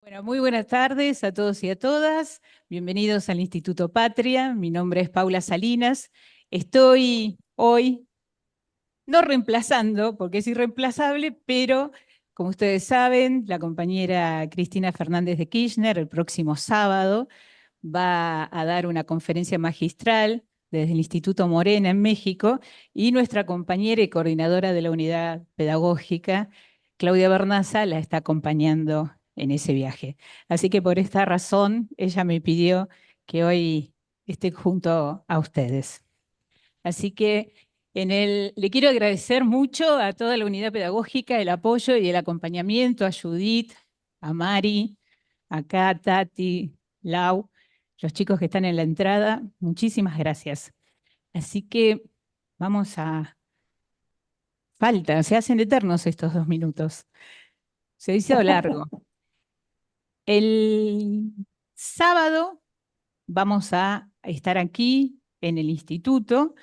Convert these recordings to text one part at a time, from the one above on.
Bueno, muy buenas tardes a todos y a todas. Bienvenidos al Instituto Patria. Mi nombre es Paula Salinas. Estoy hoy no reemplazando, porque es irreemplazable, pero como ustedes saben, la compañera Cristina Fernández de Kirchner el próximo sábado va a dar una conferencia magistral desde el Instituto Morena en México y nuestra compañera y coordinadora de la unidad pedagógica, Claudia Bernaza, la está acompañando en ese viaje. Así que por esta razón ella me pidió que hoy esté junto a ustedes. Así que le quiero agradecer mucho a toda la unidad pedagógica el apoyo y el acompañamiento, a Judith, a Mari, a Tati, Lau, los chicos que están en la entrada. Muchísimas gracias. Así que vamos a... Falta, se hacen eternos estos 2 minutos. Se hizo largo. El sábado vamos a estar aquí en el instituto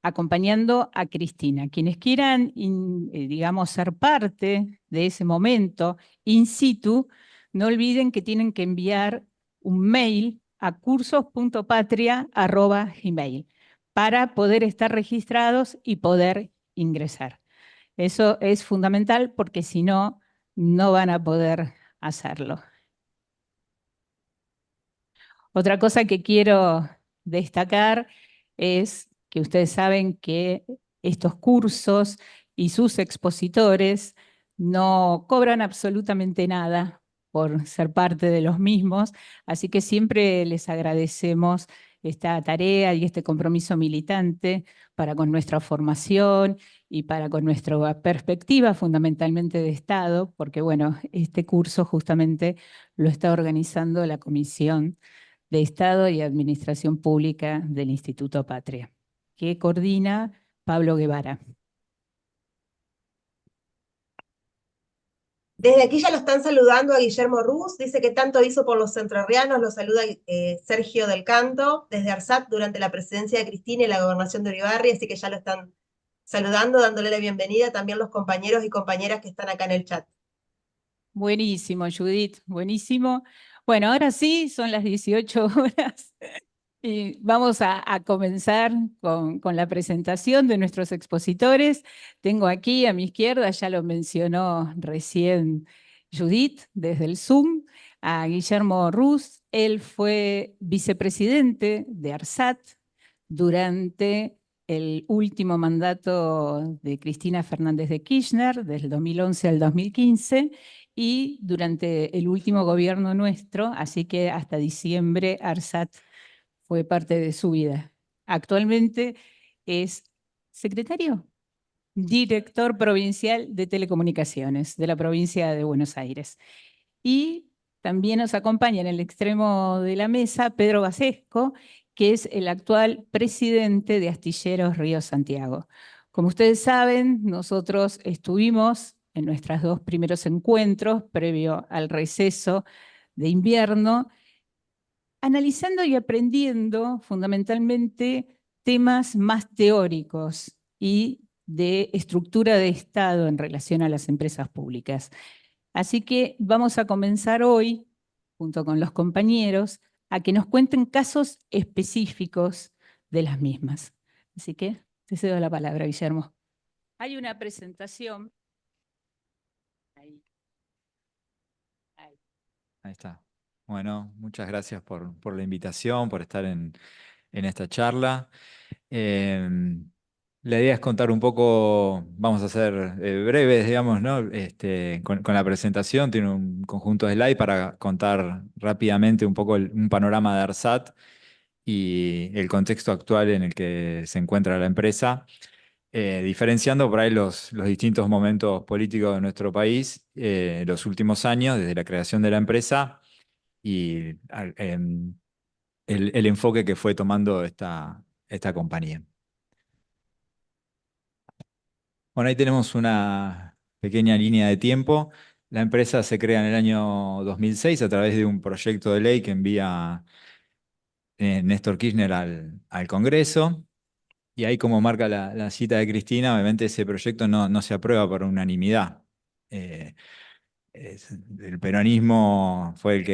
acompañando a Cristina. Quienes quieran, digamos, ser parte de ese momento in situ, no olviden que tienen que enviar un mail a cursos.patria@gmail para poder estar registrados y poder ingresar. Eso es fundamental porque si no, no van a poder hacerlo. Otra cosa que quiero destacar es que ustedes saben que estos cursos y sus expositores no cobran absolutamente nada por ser parte de los mismos, así que siempre les agradecemos esta tarea y este compromiso militante para con nuestra formación y para con nuestra perspectiva fundamentalmente de Estado, porque bueno, este curso justamente lo está organizando la Comisión de Estado y Administración Pública del Instituto Patria, que coordina Pablo Guevara. Desde aquí ya lo están saludando a Guillermo Ruz, dice que tanto hizo por los entrerrianos, lo saluda Sergio del Canto, desde ARSAT durante la presidencia de Cristina y la gobernación de Uribarri, así que ya lo están saludando, dándole la bienvenida también los compañeros y compañeras que están acá en el chat. Buenísimo, Judith, buenísimo. Bueno, ahora sí, son las 18 horas y vamos a comenzar con la presentación de nuestros expositores. Tengo aquí a mi izquierda, ya lo mencionó recién Judith desde el Zoom, a Guillermo Ruz. Él fue vicepresidente de ARSAT durante el último mandato de Cristina Fernández de Kirchner, del 2011 al 2015, y durante el último gobierno nuestro, así que hasta diciembre ARSAT fue parte de su vida. Actualmente es secretario, director provincial de telecomunicaciones de la provincia de Buenos Aires. Y también nos acompaña en el extremo de la mesa Pedro Basesco, que es el actual presidente de Astilleros Río Santiago. Como ustedes saben, nosotros estuvimos en nuestros 2 primeros encuentros previo al receso de invierno analizando y aprendiendo fundamentalmente temas más teóricos y de estructura de Estado en relación a las empresas públicas. Así que vamos a comenzar hoy, junto con los compañeros, a que nos cuenten casos específicos de las mismas. Así que te cedo la palabra, Guillermo. Hay una presentación. Ahí, ahí. Ahí está. Bueno, muchas gracias por la invitación, por estar en esta charla. La idea es contar un poco, vamos a ser breves, digamos, ¿no? Con la presentación, tiene un conjunto de slides para contar rápidamente un poco un panorama de ARSAT y el contexto actual en el que se encuentra la empresa, diferenciando por ahí los distintos momentos políticos de nuestro país, los últimos años, desde la creación de la empresa y el enfoque que fue tomando esta compañía. Bueno, ahí tenemos una pequeña línea de tiempo. La empresa se crea en el año 2006 a través de un proyecto de ley que envía Néstor Kirchner al Congreso. Y ahí, como marca la cita de Cristina, obviamente ese proyecto no se aprueba por unanimidad. Eh, el peronismo fue el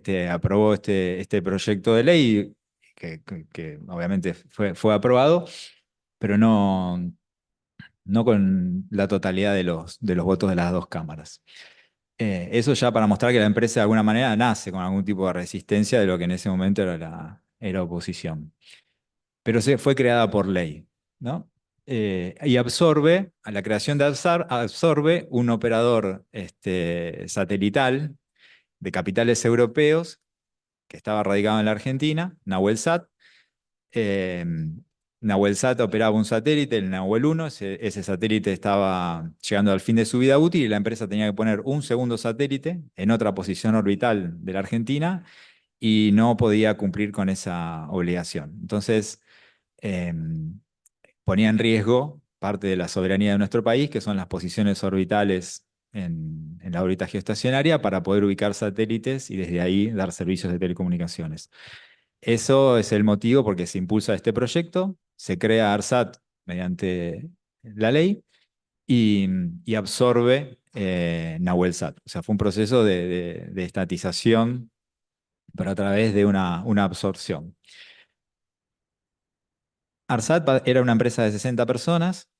que aprobó este proyecto de ley, que obviamente fue aprobado, pero no con la totalidad de los votos de las dos cámaras. Eso ya para mostrar que la empresa de alguna manera nace con algún tipo de resistencia de lo que en ese momento era oposición. Pero fue creada por ley, ¿no? Y absorbe, a la creación de ARSAT, absorbe un operador satelital de capitales europeos que estaba radicado en la Argentina, Nahuelsat. Eh, Nahuelsat operaba un satélite, el Nahuel 1, ese satélite estaba llegando al fin de su vida útil y la empresa tenía que poner un segundo satélite en otra posición orbital de la Argentina y no podía cumplir con esa obligación. Entonces, eh, ponía en riesgo parte de la soberanía de nuestro país, que son las posiciones orbitales en la órbita geoestacionaria, para poder ubicar satélites y desde ahí dar servicios de telecomunicaciones. Eso es el motivo porque se impulsa este proyecto, se crea ARSAT mediante la ley y absorbe Nahuelsat. O sea, fue un proceso de estatización, pero a través de una absorción. ARSAT era una empresa de 60 personas,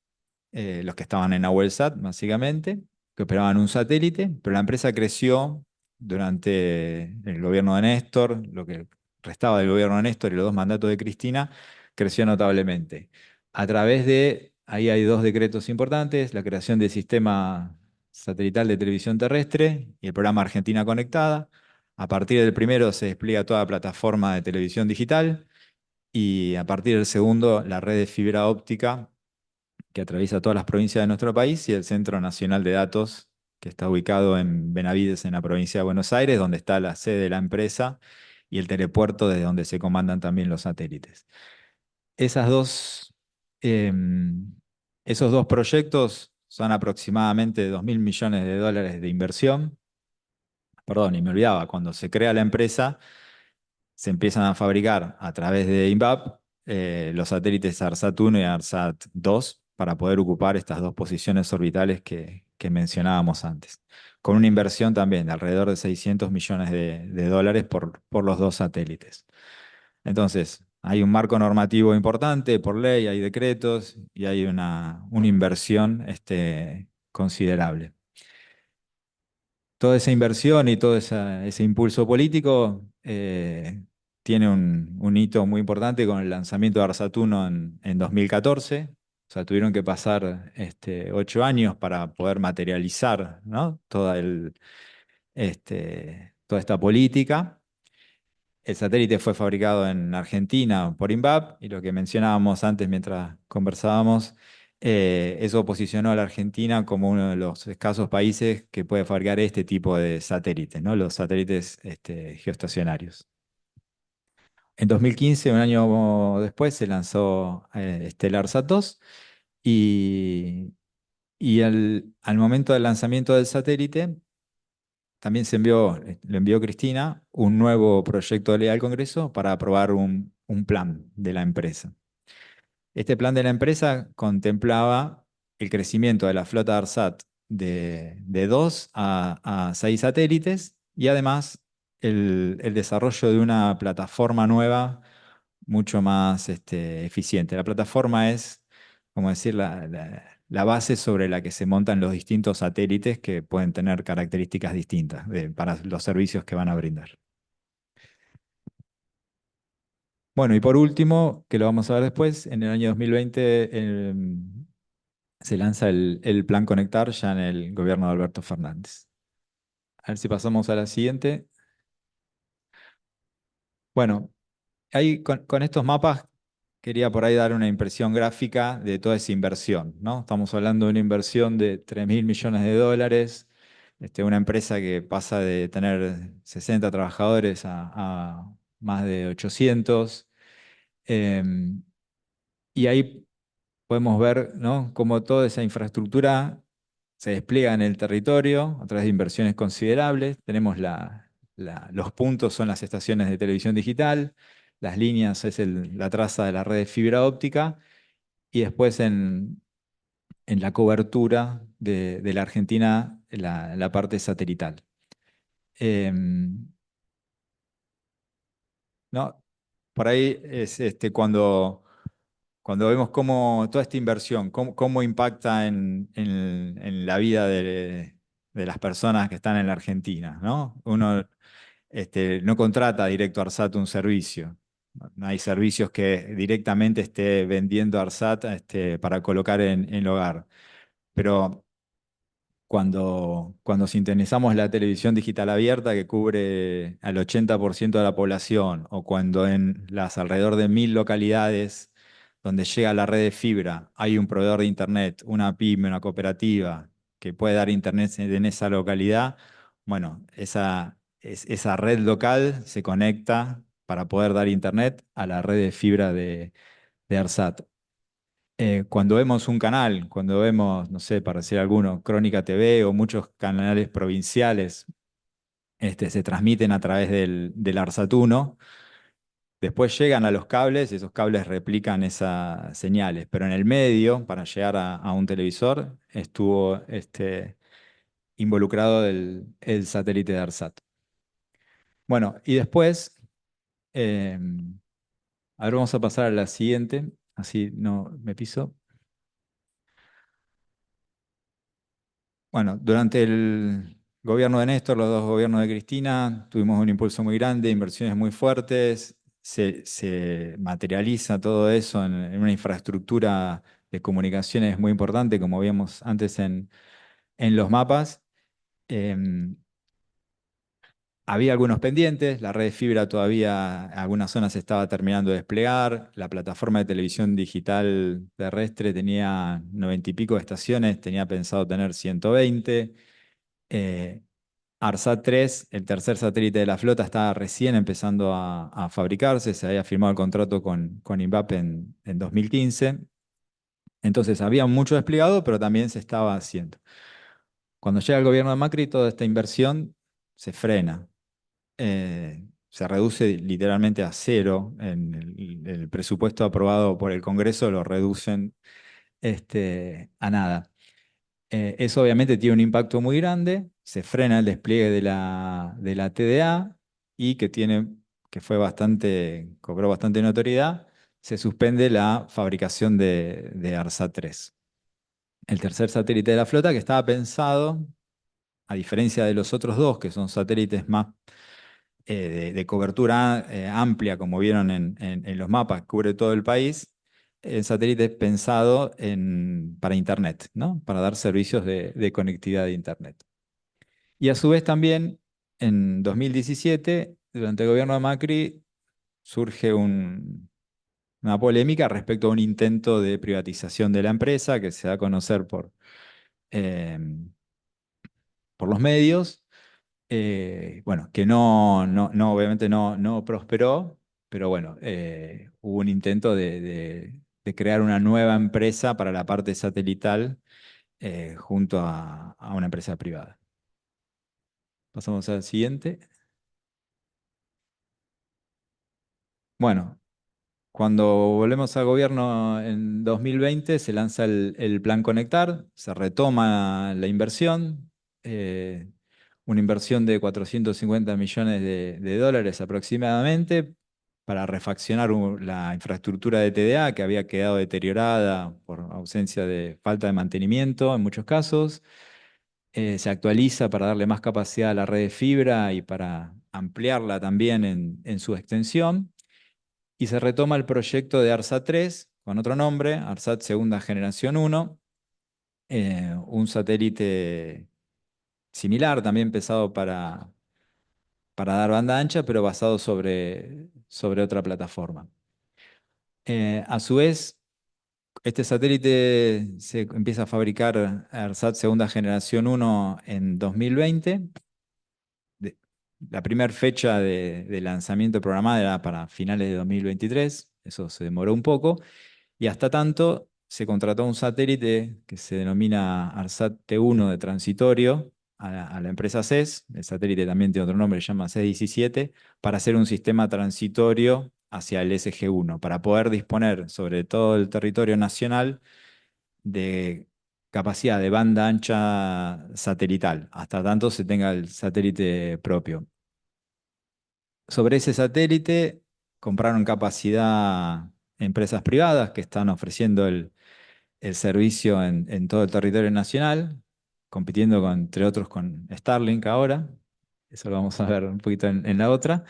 los que estaban en Nahuelsat, básicamente, que operaban un satélite, pero la empresa creció durante el gobierno de Néstor, lo que restaba del gobierno de Néstor y los dos mandatos de Cristina, creció notablemente. A través ahí hay dos decretos importantes, la creación del sistema satelital de televisión terrestre y el programa Argentina Conectada. A partir del primero se despliega toda la plataforma de televisión digital y a partir del segundo la red de fibra óptica que atraviesa todas las provincias de nuestro país, y el Centro Nacional de Datos, que está ubicado en Benavides, en la provincia de Buenos Aires, donde está la sede de la empresa, y el telepuerto desde donde se comandan también los satélites. Esas dos, esos dos proyectos son aproximadamente 2.000 millones de dólares de inversión. Perdón, y me olvidaba, cuando se crea la empresa, se empiezan a fabricar a través de INVAP los satélites ARSAT 1 y ARSAT 2 para poder ocupar estas dos posiciones orbitales que mencionábamos antes, con una inversión también de alrededor de 600 millones de dólares por los dos satélites. Entonces, hay un marco normativo importante por ley, hay decretos y hay una inversión considerable. Toda esa inversión y todo ese impulso político tiene un hito muy importante con el lanzamiento de ARSAT 1 en 2014. O sea, tuvieron que pasar 8 años para poder materializar, ¿no? Toda esta política. El satélite fue fabricado en Argentina por INVAP y lo que mencionábamos antes mientras conversábamos, eso posicionó a la Argentina como uno de los escasos países que puede fabricar este tipo de satélites, ¿no? Los satélites geoestacionarios. En 2015, un año después, se lanzó Stellar-Sat 2 y al momento del lanzamiento del satélite también le envió Cristina un nuevo proyecto de ley al Congreso para aprobar un plan de la empresa. Este plan de la empresa contemplaba el crecimiento de la flota ARSAT de 2 a 6 satélites y además el desarrollo de una plataforma nueva mucho más eficiente. La plataforma es, como decir, la base sobre la que se montan los distintos satélites que pueden tener características distintas para los servicios que van a brindar. Bueno, y por último, que lo vamos a ver después, en el año 2020 se lanza el Plan Conectar ya en el gobierno de Alberto Fernández. A ver si pasamos a la siguiente. Bueno, ahí con estos mapas quería por ahí dar una impresión gráfica de toda esa inversión, ¿no? Estamos hablando de una inversión de 3.000 millones de dólares, una empresa que pasa de tener 60 trabajadores a más de 800. Y ahí podemos ver, ¿no?, cómo toda esa infraestructura se despliega en el territorio a través de inversiones considerables. Tenemos los puntos, son las estaciones de televisión digital, las líneas es la traza de la red de fibra óptica, y después en la cobertura de la Argentina la parte satelital. ¿No? Por ahí es cuando vemos cómo toda esta inversión, cómo impacta en la vida de las personas que están en la Argentina, ¿no? Uno no contrata directo a ARSAT un servicio. No hay servicios que directamente esté vendiendo ARSAT para colocar en el hogar. Pero cuando sintonizamos la televisión digital abierta que cubre al 80% de la población, o cuando en las alrededor de 1000 localidades donde llega la red de fibra hay un proveedor de internet, una pyme, una cooperativa que puede dar internet en esa localidad, bueno, esa red local se conecta para poder dar internet a la red de fibra de ARSAT. Cuando vemos un canal, cuando vemos, no sé, para decir alguno, Crónica TV o muchos canales provinciales, se transmiten a través del ARSAT 1, después llegan a los cables y esos cables replican esas señales, pero en el medio, para llegar a un televisor, estuvo involucrado el satélite de ARSAT. Bueno, y después, eh, a ver, vamos a pasar a la siguiente, así no me piso. Bueno, durante el gobierno de Néstor, los dos gobiernos de Cristina, tuvimos un impulso muy grande, inversiones muy fuertes, se materializa todo eso en una infraestructura de comunicaciones muy importante, como vimos antes en los mapas. Em, Había algunos pendientes, la red de fibra todavía en algunas zonas se estaba terminando de desplegar, la plataforma de televisión digital terrestre tenía 90 y pico de estaciones, tenía pensado tener 120. Eh, ARSAT 3, el tercer satélite de la flota, estaba recién empezando a fabricarse, se había firmado el contrato con INVAP en 2015, entonces había mucho desplegado, pero también se estaba haciendo. Cuando llega el gobierno de Macri, toda esta inversión se frena, se reduce literalmente a cero, en el presupuesto aprobado por el Congreso lo reducen a nada. Eso obviamente tiene un impacto muy grande, se frena el despliegue de la TDA y que cobró bastante notoriedad, se suspende la fabricación de ARSAT 3. El tercer satélite de la flota que estaba pensado, a diferencia de los otros dos, que son satélites más de cobertura amplia, como vieron en los mapas, cubre todo el país. El satélite es pensado para Internet, ¿no? Para dar servicios de conectividad de Internet. Y a su vez también, en 2017, durante el gobierno de Macri, surge una polémica respecto a un intento de privatización de la empresa que se da a conocer eh, por los medios. Bueno, que obviamente no prosperó, pero bueno, hubo un intento de crear una nueva empresa para la parte satelital junto a una empresa privada. Pasamos al siguiente. Bueno, cuando volvemos al gobierno en 2020 se lanza el Plan Conectar, se retoma la inversión, eh, una inversión de 450 millones de dólares aproximadamente para refaccionar la infraestructura de TDA que había quedado deteriorada por ausencia de falta de mantenimiento en muchos casos. Se actualiza para darle más capacidad a la red de fibra y para ampliarla también en su extensión. Y se retoma el proyecto de ARSAT 3 con otro nombre, ARSAT Segunda Generación 1, un satélite similar, también pensado para dar banda ancha, pero basado sobre otra plataforma. A su vez, este satélite se empieza a fabricar ARSAT Segunda Generación 1 en 2020. La primera fecha de lanzamiento programada era para finales de 2023, eso se demoró un poco, y hasta tanto se contrató un satélite que se denomina ARSAT T1 de transitorio a la empresa CES, el satélite también tiene otro nombre, se llama CES-17, para hacer un sistema transitorio hacia el SG-1, para poder disponer sobre todo el territorio nacional de capacidad de banda ancha satelital, hasta tanto se tenga el satélite propio. Sobre ese satélite compraron capacidad empresas privadas que están ofreciendo el servicio en todo el territorio nacional, compitiendo entre otros con Starlink ahora. Eso lo vamos a ver un poquito en la otra.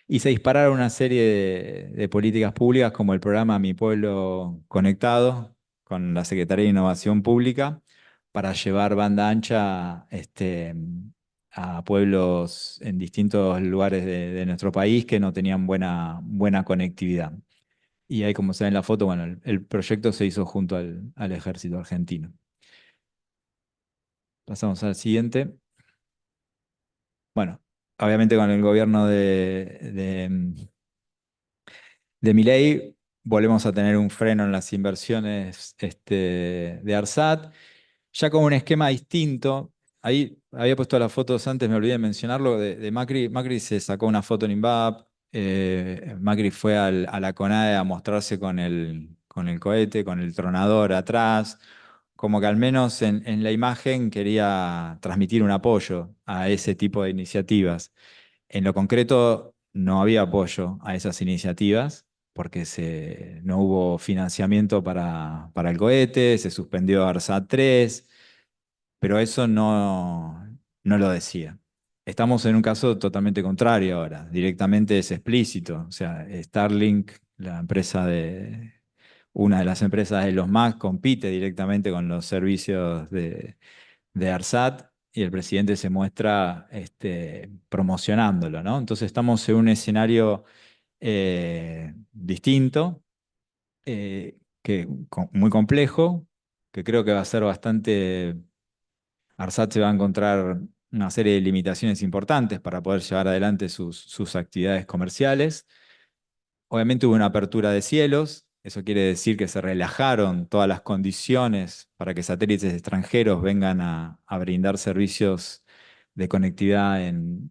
Y se dispararon una serie de políticas públicas como el programa Mi Pueblo Conectado con la Secretaría de Innovación Pública para llevar banda ancha a pueblos en distintos lugares de nuestro país que no tenían buena conectividad. Y ahí, como se ve en la foto, bueno, el proyecto se hizo junto al ejército argentino. Pasamos al siguiente. Bueno, obviamente con el gobierno de Milei volvemos a tener un freno en las inversiones de ARSAT, ya con un esquema distinto. Ahí había puesto las fotos antes, me olvidé de mencionarlo, de Macri. Macri se sacó una foto en INVAP, Macri fue a la CONADE a mostrarse con el cohete, con el tronador atrás, como que al menos en la imagen quería transmitir un apoyo a ese tipo de iniciativas. En lo concreto, no había apoyo a esas iniciativas porque no hubo financiamiento para el cohete, se suspendió ARSAT 3, pero eso no lo decía. Estamos en un caso totalmente contrario ahora, directamente es explícito. O sea, Starlink, una de las empresas de los Musk, compite directamente con los servicios de ARSAT y el presidente se muestra promocionándolo, ¿no? Entonces estamos en un escenario distinto, muy complejo, que creo que va a ser bastante. ARSAT se va a encontrar una serie de limitaciones importantes para poder llevar adelante sus actividades comerciales. Obviamente hubo una apertura de cielos, eso quiere decir que se relajaron todas las condiciones para que satélites extranjeros vengan a brindar servicios de conectividad en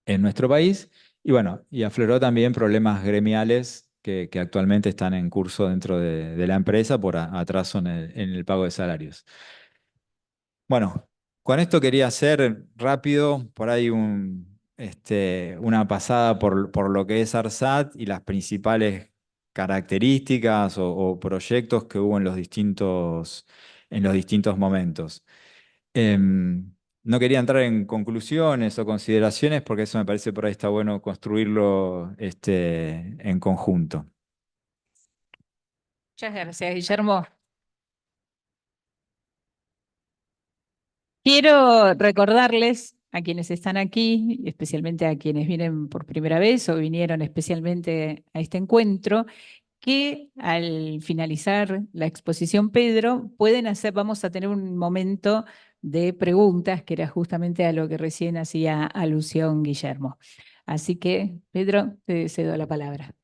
nuestro país. Y bueno, y afloró también problemas gremiales que actualmente están en curso dentro de la empresa por atraso en el pago de salarios. Bueno, con esto quería hacer rápido por ahí una pasada por lo que es ARSAT y las principales características o proyectos que hubo en los distintos momentos. No quería entrar en conclusiones o consideraciones porque eso me parece por ahí está bueno construirlo en conjunto. Muchas gracias, Guillermo. Quiero recordarles a quienes están aquí, especialmente a quienes vienen por primera vez o vinieron especialmente a este encuentro, que al finalizar la exposición Pedro, vamos a tener un momento de preguntas, que era justamente a lo que recién hacía alusión Guillermo. Así que, Pedro, te cedo la palabra.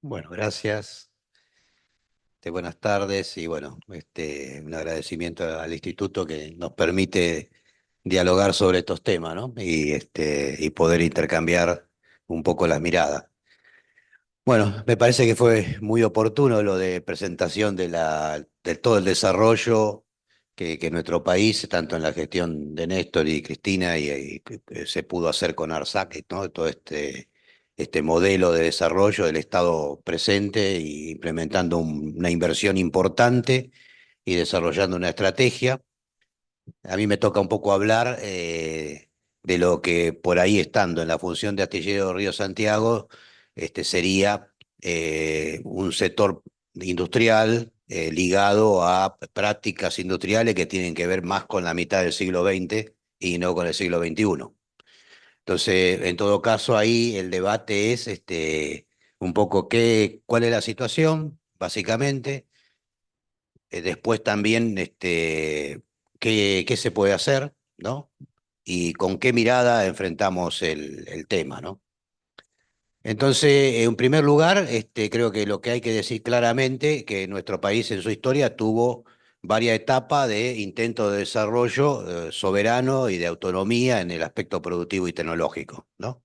Bueno, gracias. Buenas tardes y bueno, un agradecimiento al instituto que nos permite dialogar sobre estos temas, ¿no? Y poder intercambiar un poco las miradas. Bueno, me parece que fue muy oportuno lo de presentación de todo el desarrollo que nuestro país, tanto en la gestión de Néstor y Cristina, y se pudo hacer con ARSAC, ¿no? Todo este modelo de desarrollo del Estado presente y implementando una inversión importante y desarrollando una estrategia. A mí me toca un poco hablar de lo que por ahí estando en la función de Astillero Río Santiago, sería un sector industrial ligado a prácticas industriales que tienen que ver más con la mitad del siglo XX y no con el siglo XXI. Entonces, en todo caso, ahí el debate es un poco cuál es la situación, básicamente. Después también qué se puede hacer, ¿no? Y con qué mirada enfrentamos el tema, ¿no? Entonces, en primer lugar, creo que lo que hay que decir claramente, que nuestro país en su historia tuvo varias etapas de intento de desarrollo soberano y de autonomía en el aspecto productivo y tecnológico, ¿no?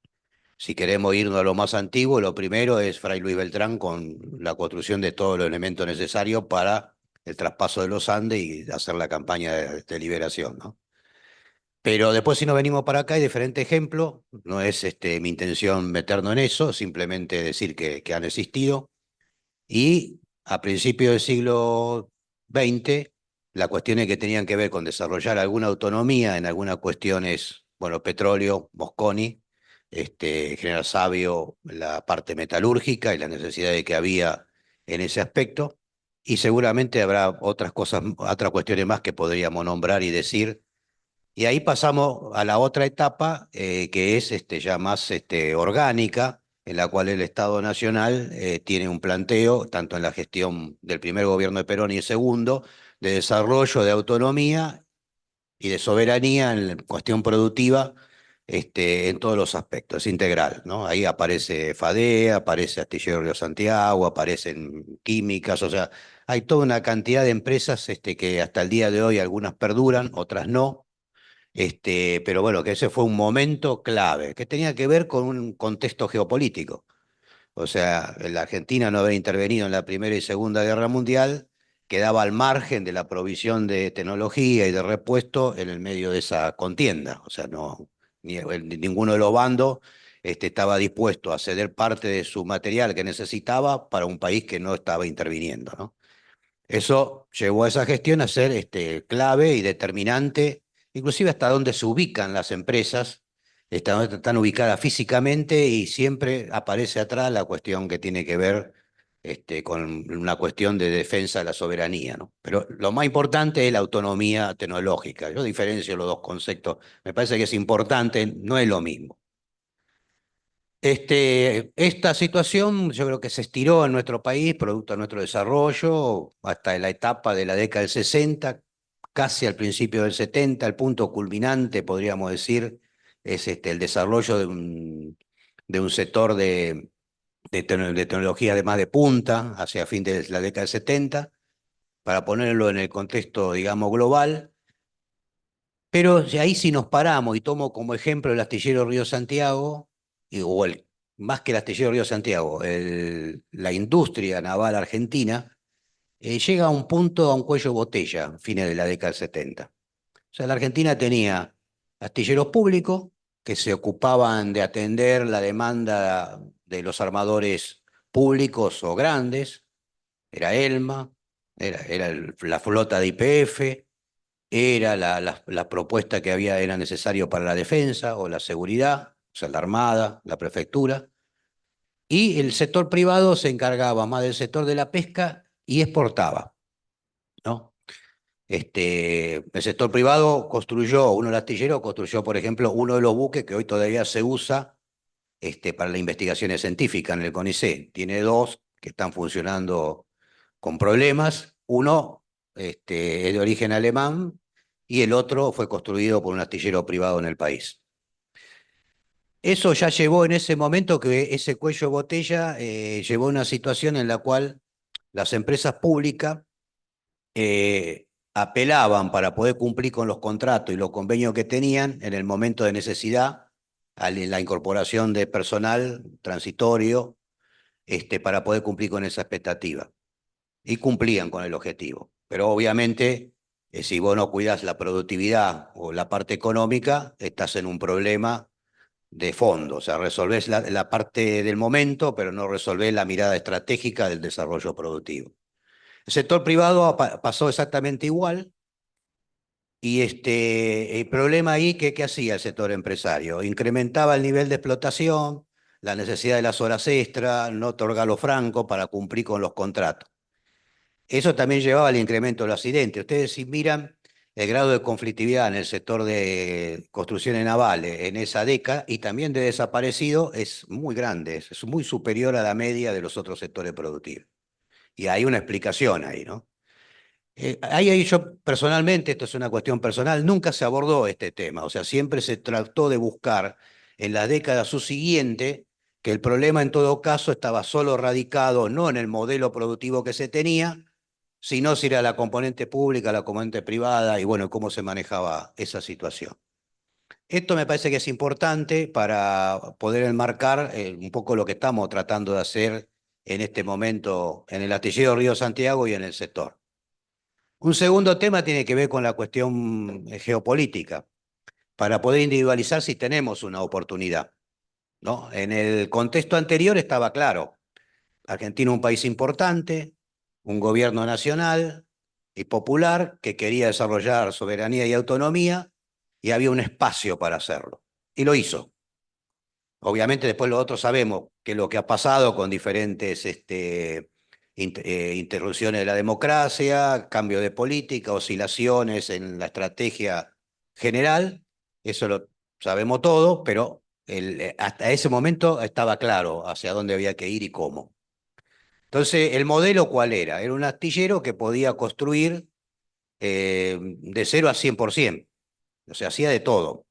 Si queremos irnos a lo más antiguo, lo primero es Fray Luis Beltrán con la construcción de todos los elementos necesarios para el traspaso de los Andes y hacer la campaña de liberación, ¿no? Pero después si nos venimos para acá hay diferentes ejemplos, no es mi intención meternos en eso, simplemente decir que han existido. Y a principios del siglo XX, las cuestiones que tenían que ver con desarrollar alguna autonomía en algunas cuestiones, bueno, petróleo, Mosconi, General Sabio, la parte metalúrgica y la necesidad de que había en ese aspecto. Y seguramente habrá otras cosas, otras cuestiones más que podríamos nombrar y decir. Y ahí pasamos a la otra etapa, que es ya más orgánica, en la cual el Estado Nacional tiene un planteo, tanto en la gestión del primer gobierno de Perón y el segundo, de desarrollo de autonomía y de soberanía en la cuestión productiva, en todos los aspectos, es integral, ¿no? Ahí aparece FADEA, aparece Astillero Río Santiago, aparecen químicas, o sea, hay toda una cantidad de empresas que hasta el día de hoy algunas perduran, otras no. Pero bueno, que ese fue un momento clave, que tenía que ver con un contexto geopolítico. O sea, la Argentina no haber intervenido en la Primera y Segunda Guerra Mundial quedaba al margen de la provisión de tecnología y de repuesto en el medio de esa contienda. O sea, no, ninguno de los bandos estaba dispuesto a ceder parte de su material que necesitaba para un país que no estaba interviniendo, ¿no? Eso llevó a esa gestión a ser clave y determinante, inclusive hasta dónde se ubican las empresas, hasta dónde están ubicadas físicamente y siempre aparece atrás la cuestión que tiene que ver con una cuestión de defensa de la soberanía, ¿no? Pero lo más importante es la autonomía tecnológica. Yo diferencio los dos conceptos, me parece que es importante, no es lo mismo. Esta situación yo creo que se estiró en nuestro país, producto de nuestro desarrollo, hasta la etapa de la década del 60, casi al principio del 70, el punto culminante, podríamos decir, es el desarrollo de un sector de tecnología de más de punta hacia fin de la década del 70, para ponerlo en el contexto, digamos, global. Pero si ahí si nos paramos y tomo como ejemplo el astillero Río Santiago, o más que el astillero Río Santiago, la industria naval argentina, llega a un punto, a un cuello de botella, fines de la década del 70. O sea, la Argentina tenía astilleros públicos que se ocupaban de atender la demanda de los armadores públicos o grandes, era ELMA, era la flota de YPF, era la propuesta que era necesario para la defensa o la seguridad, o sea, la Armada, la Prefectura, y el sector privado se encargaba más del sector de la pesca y exportaba, ¿no? El sector privado construyó, uno de los astilleros construyó, por ejemplo, uno de los buques que hoy todavía se usa para las investigaciones científicas en el CONICET. Tiene dos que están funcionando con problemas. Uno es de origen alemán y el otro fue construido por un astillero privado en el país. Eso ya llevó en ese momento que ese cuello de botella llevó a una situación en la cual las empresas públicas apelaban para poder cumplir con los contratos y los convenios que tenían en el momento de necesidad a la incorporación de personal transitorio para poder cumplir con esa expectativa. Y cumplían con el objetivo. Pero obviamente, si vos no cuidás la productividad o la parte económica, estás en un problema de fondo. O sea, resolvés la parte del momento, pero no resolvés la mirada estratégica del desarrollo productivo. El sector privado pasó exactamente igual. Y el problema ahí, ¿qué hacía el sector empresario? Incrementaba el nivel de explotación, la necesidad de las horas extras, no otorgar los francos para cumplir con los contratos. Eso también llevaba al incremento de los accidentes. Ustedes si miran el grado de conflictividad en el sector de construcciones navales en esa década y también de desaparecido es muy grande, es muy superior a la media de los otros sectores productivos. Y hay una explicación ahí, ¿no? Ahí yo personalmente, esto es una cuestión personal, nunca se abordó este tema, o sea, siempre se trató de buscar en la década subsiguiente que el problema en todo caso estaba solo radicado no en el modelo productivo que se tenía, sino si era la componente pública, la componente privada y bueno, cómo se manejaba esa situación. Esto me parece que es importante para poder enmarcar un poco lo que estamos tratando de hacer en este momento en el astillero Río Santiago y en el sector. Un segundo tema tiene que ver con la cuestión geopolítica, para poder individualizar si tenemos una oportunidad, ¿no? En el contexto anterior estaba claro, Argentina un país importante, un gobierno nacional y popular que quería desarrollar soberanía y autonomía, y había un espacio para hacerlo. Y lo hizo. Obviamente después los otros sabemos que lo que ha pasado con diferentes interrupciones de la democracia, cambio de política, oscilaciones en la estrategia general, eso lo sabemos todo, pero hasta ese momento estaba claro hacia dónde había que ir y cómo. Entonces, ¿el modelo cuál era? Era un astillero que podía construir de 0 a 100%, o sea, hacía de todo.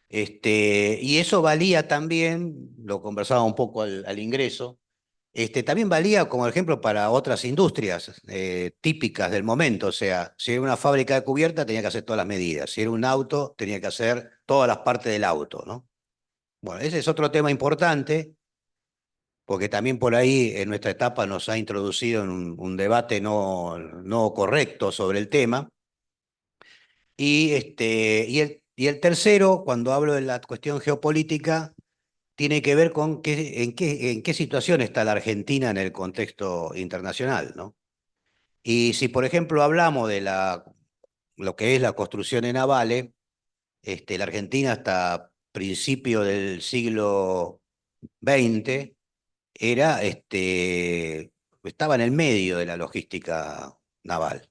Y eso valía también, lo conversaba un poco al ingreso, también valía como ejemplo para otras industrias típicas del momento. O sea, si era una fábrica de cubierta tenía que hacer todas las medidas, si era un auto tenía que hacer todas las partes del auto, ¿no? Bueno, ese es otro tema importante, porque también por ahí en nuestra etapa nos ha introducido en un debate no correcto sobre el tema. Y el tercero, cuando hablo de la cuestión geopolítica, tiene que ver con en qué situación está la Argentina en el contexto internacional, ¿no? Y si, por ejemplo, hablamos de lo que es la construcción en navales, la Argentina hasta principio del siglo XX estaba en el medio de la logística naval.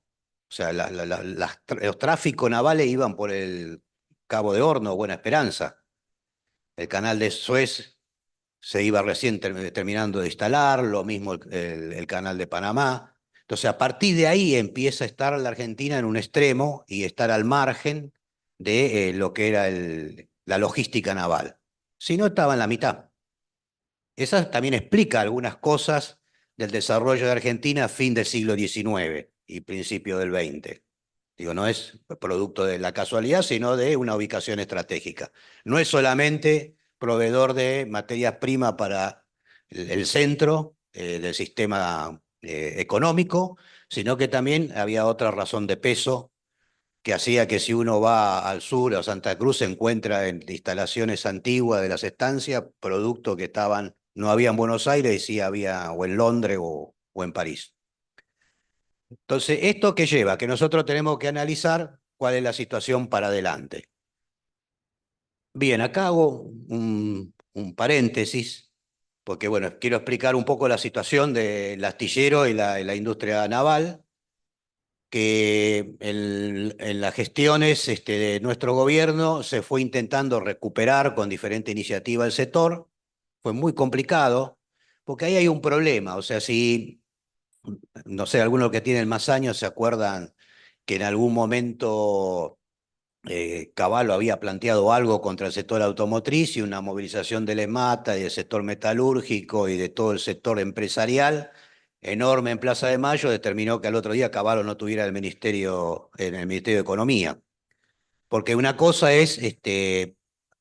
O sea, los tráficos navales iban por el Cabo de Horno, Buena Esperanza. El canal de Suez se iba recién terminando de instalar, lo mismo el canal de Panamá. Entonces, a partir de ahí empieza a estar la Argentina en un extremo y estar al margen de lo que era la logística naval. Si no, estaba en la mitad. Esa también explica algunas cosas del desarrollo de Argentina a fin del siglo XIX y principio del XX. Digo, no es producto de la casualidad, sino de una ubicación estratégica. No es solamente proveedor de materias primas para el centro del sistema económico, sino que también había otra razón de peso que hacía que si uno va al sur, a Santa Cruz, se encuentra en instalaciones antiguas de las estancias, productos que no había en Buenos Aires, y sí había o en Londres o en París. Entonces, ¿esto qué lleva? Que nosotros tenemos que analizar cuál es la situación para adelante. Bien, acá hago un paréntesis, porque bueno, quiero explicar un poco la situación del astillero y la industria naval, que en las gestiones de nuestro gobierno se fue intentando recuperar con diferentes iniciativas el sector. Fue muy complicado, porque ahí hay un problema. O sea, si, no sé, algunos que tienen más años se acuerdan que en algún momento Cavallo había planteado algo contra el sector automotriz y una movilización del EMATA y del sector metalúrgico y de todo el sector empresarial enorme en Plaza de Mayo, determinó que al otro día Cavallo no tuviera en el Ministerio de Economía. Porque una cosa es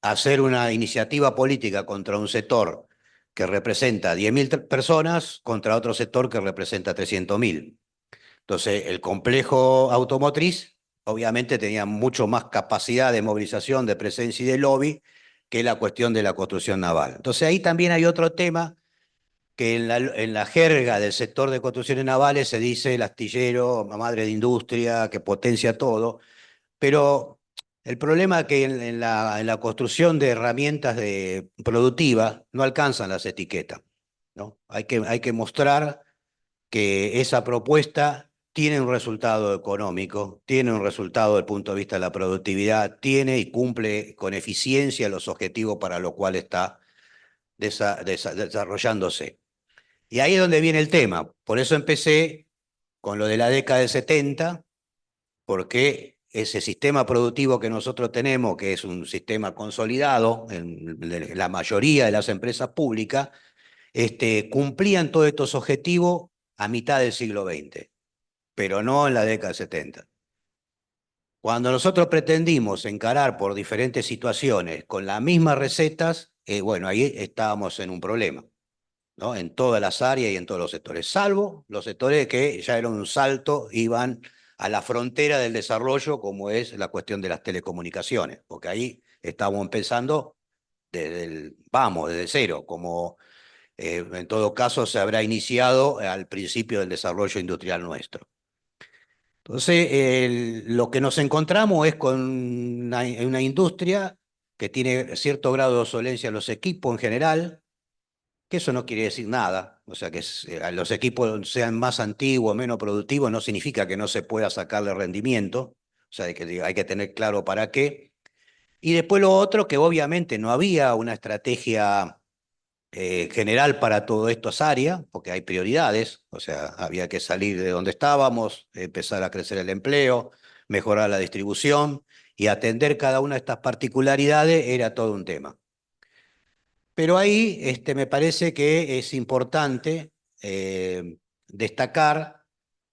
hacer una iniciativa política contra un sector que representa 10.000 personas contra otro sector que representa 300.000. Entonces, el complejo automotriz obviamente tenía mucho más capacidad de movilización, de presencia y de lobby que la cuestión de la construcción naval. Entonces, ahí también hay otro tema que en la jerga del sector de construcciones navales se dice el astillero, madre de industria, que potencia todo, pero el problema es que en la construcción de herramientas productivas no alcanzan las etiquetas, ¿no? Hay que mostrar que esa propuesta tiene un resultado económico, tiene un resultado desde el punto de vista de la productividad, tiene y cumple con eficiencia los objetivos para los cuales está desarrollándose. Y ahí es donde viene el tema. Por eso empecé con lo de la década del 70, porque ese sistema productivo que nosotros tenemos, que es un sistema consolidado en la mayoría de las empresas públicas, cumplían todos estos objetivos a mitad del siglo XX, pero no en la década del 70. Cuando nosotros pretendimos encarar por diferentes situaciones con las mismas recetas, bueno, ahí estábamos en un problema, ¿no? En todas las áreas y en todos los sectores, salvo los sectores que ya eran un salto, iban a la frontera del desarrollo, como es la cuestión de las telecomunicaciones, porque ahí estábamos empezando desde cero, como en todo caso se habrá iniciado al principio del desarrollo industrial nuestro. Entonces, lo que nos encontramos es con una industria que tiene cierto grado de obsolencia en los equipos en general, que eso no quiere decir nada. O sea, que los equipos sean más antiguos, menos productivos, no significa que no se pueda sacarle rendimiento. O sea, hay que tener claro para qué. Y después lo otro, que obviamente no había una estrategia general para todas estas áreas, porque hay prioridades, o sea, había que salir de donde estábamos, empezar a crecer el empleo, mejorar la distribución y atender cada una de estas particularidades era todo un tema. Pero ahí me parece que es importante destacar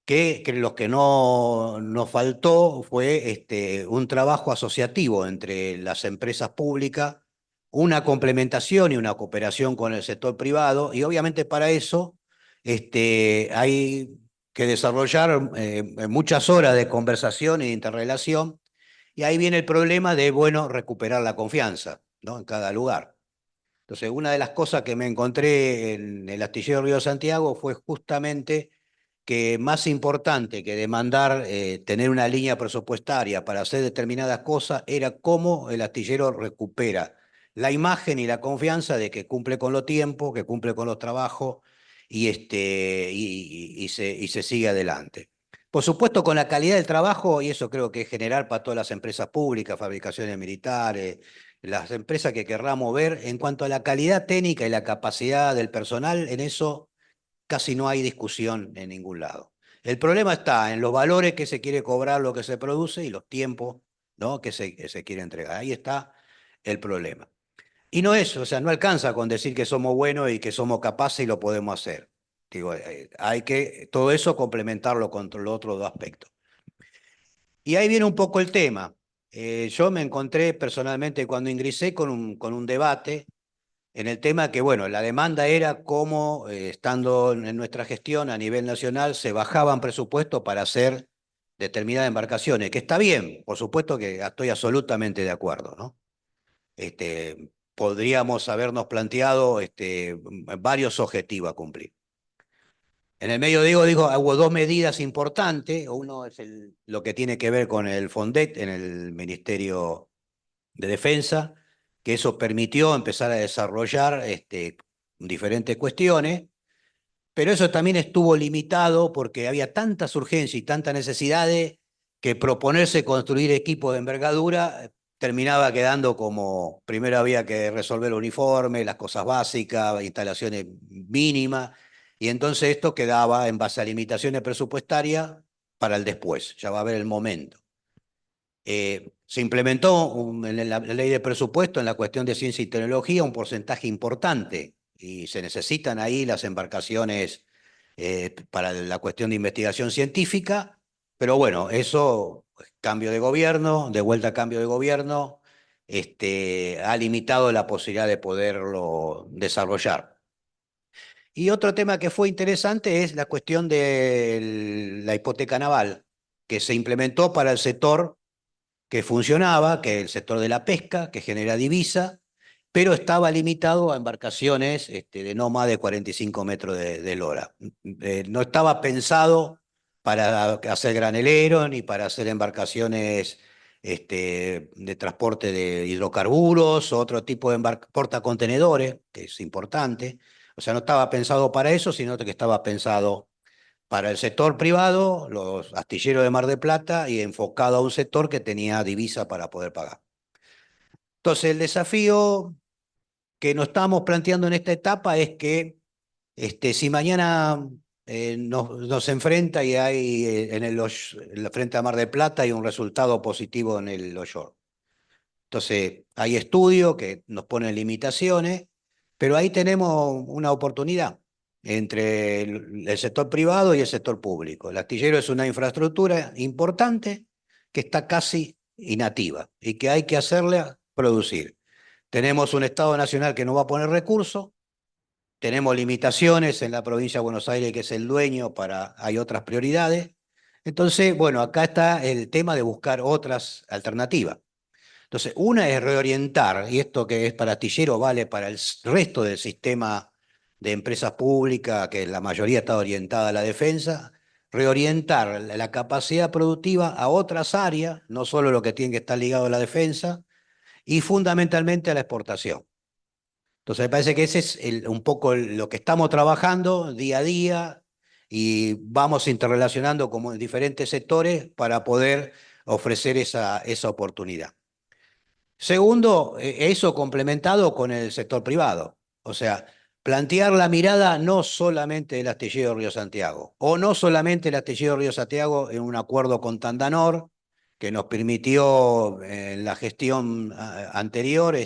que lo que no nos faltó fue un trabajo asociativo entre las empresas públicas, una complementación y una cooperación con el sector privado, y obviamente para eso hay que desarrollar muchas horas de conversación e interrelación, y ahí viene el problema de, bueno, recuperar la confianza, ¿no? En cada lugar. Entonces, una de las cosas que me encontré en el astillero Río Santiago fue justamente que más importante que demandar tener una línea presupuestaria para hacer determinadas cosas era cómo el astillero recupera la imagen y la confianza de que cumple con los tiempos, que cumple con los trabajos y se sigue adelante. Por supuesto, con la calidad del trabajo, y eso creo que es general para todas las empresas públicas, fabricaciones militares, las empresas que querramos ver, en cuanto a la calidad técnica y la capacidad del personal, en eso casi no hay discusión en ningún lado. El problema está en los valores que se quiere cobrar lo que se produce y los tiempos, ¿no? que se quiere entregar. Ahí está el problema. Y no es, o sea, no alcanza con decir que somos buenos y que somos capaces y lo podemos hacer. Digo, hay que todo eso complementarlo con los otros dos aspectos. Y ahí viene un poco el tema. Yo me encontré personalmente cuando ingresé con un debate en el tema que, bueno, la demanda era cómo, estando en nuestra gestión a nivel nacional, se bajaban presupuestos para hacer determinadas embarcaciones, que está bien, por supuesto que estoy absolutamente de acuerdo, ¿no? Podríamos habernos planteado varios objetivos a cumplir. En el medio, digo, hubo dos medidas importantes. Uno es lo que tiene que ver con el FONDET en el Ministerio de Defensa, que eso permitió empezar a desarrollar diferentes cuestiones, pero eso también estuvo limitado porque había tantas urgencias y tantas necesidades que proponerse construir equipos de envergadura terminaba quedando como, primero había que resolver el uniforme, las cosas básicas, instalaciones mínimas, y entonces esto quedaba en base a limitaciones presupuestarias para el después, ya va a haber el momento. Se implementó en la ley de presupuesto en la cuestión de ciencia y tecnología un porcentaje importante y se necesitan ahí las embarcaciones para la cuestión de investigación científica, pero bueno, eso, cambio de gobierno, de vuelta a cambio de gobierno, ha limitado la posibilidad de poderlo desarrollar. Y otro tema que fue interesante es la cuestión de la hipoteca naval, que se implementó para el sector que funcionaba, que es el sector de la pesca, que genera divisa, pero estaba limitado a embarcaciones de no más de 45 metros de lora. No estaba pensado para hacer granelero ni para hacer embarcaciones de transporte de hidrocarburos o otro tipo de portacontenedores, que es importante. O sea, no estaba pensado para eso, sino que estaba pensado para el sector privado, los astilleros de Mar del Plata, y enfocado a un sector que tenía divisa para poder pagar. Entonces, el desafío que nos estamos planteando en esta etapa es que si mañana nos enfrenta y hay en la frente a Mar del Plata hay un resultado positivo en el offshore. Entonces, hay estudios que nos ponen limitaciones, pero ahí tenemos una oportunidad entre el sector privado y el sector público. El astillero es una infraestructura importante que está casi inactiva y que hay que hacerla producir. Tenemos un Estado Nacional que no va a poner recursos, tenemos limitaciones en la provincia de Buenos Aires, que es el dueño, hay otras prioridades. Entonces, bueno, acá está el tema de buscar otras alternativas. Entonces, una es reorientar, y esto que es para astillero vale para el resto del sistema de empresas públicas, que la mayoría está orientada a la defensa, reorientar la capacidad productiva a otras áreas, no solo lo que tiene que estar ligado a la defensa, y fundamentalmente a la exportación. Entonces, me parece que ese es un poco lo que estamos trabajando día a día y vamos interrelacionando como en diferentes sectores para poder ofrecer esa oportunidad. Segundo, eso complementado con el sector privado. O sea, plantear la mirada no solamente del astillero Río Santiago, o no solamente el astillero Río Santiago en un acuerdo con Tandanor, que nos permitió en la gestión anterior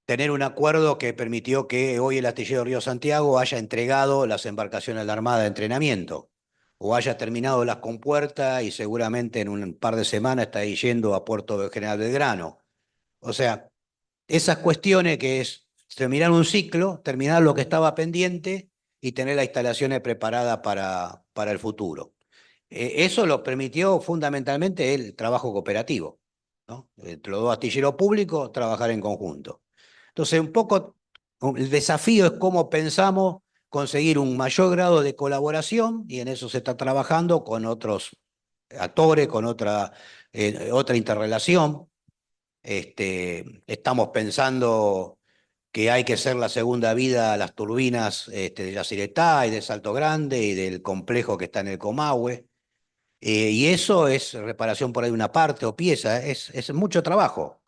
tener un acuerdo que permitió que hoy el astillero Río Santiago haya entregado las embarcaciones de la Armada de entrenamiento, o haya terminado las compuertas y seguramente en un par de semanas está yendo a Puerto General Belgrano. O sea, esas cuestiones que es terminar un ciclo, terminar lo que estaba pendiente y tener las instalaciones preparadas para el futuro. Eso lo permitió fundamentalmente el trabajo cooperativo, ¿no? Entre los dos astilleros públicos, trabajar en conjunto. Entonces, un poco el desafío es cómo pensamos conseguir un mayor grado de colaboración, y en eso se está trabajando con otros actores, con otra interrelación. Estamos pensando que hay que hacer la segunda vida a las turbinas de Yacyretá y de Salto Grande y del complejo que está en el Comahue. Y eso es reparación por ahí de una parte o pieza, es mucho trabajo.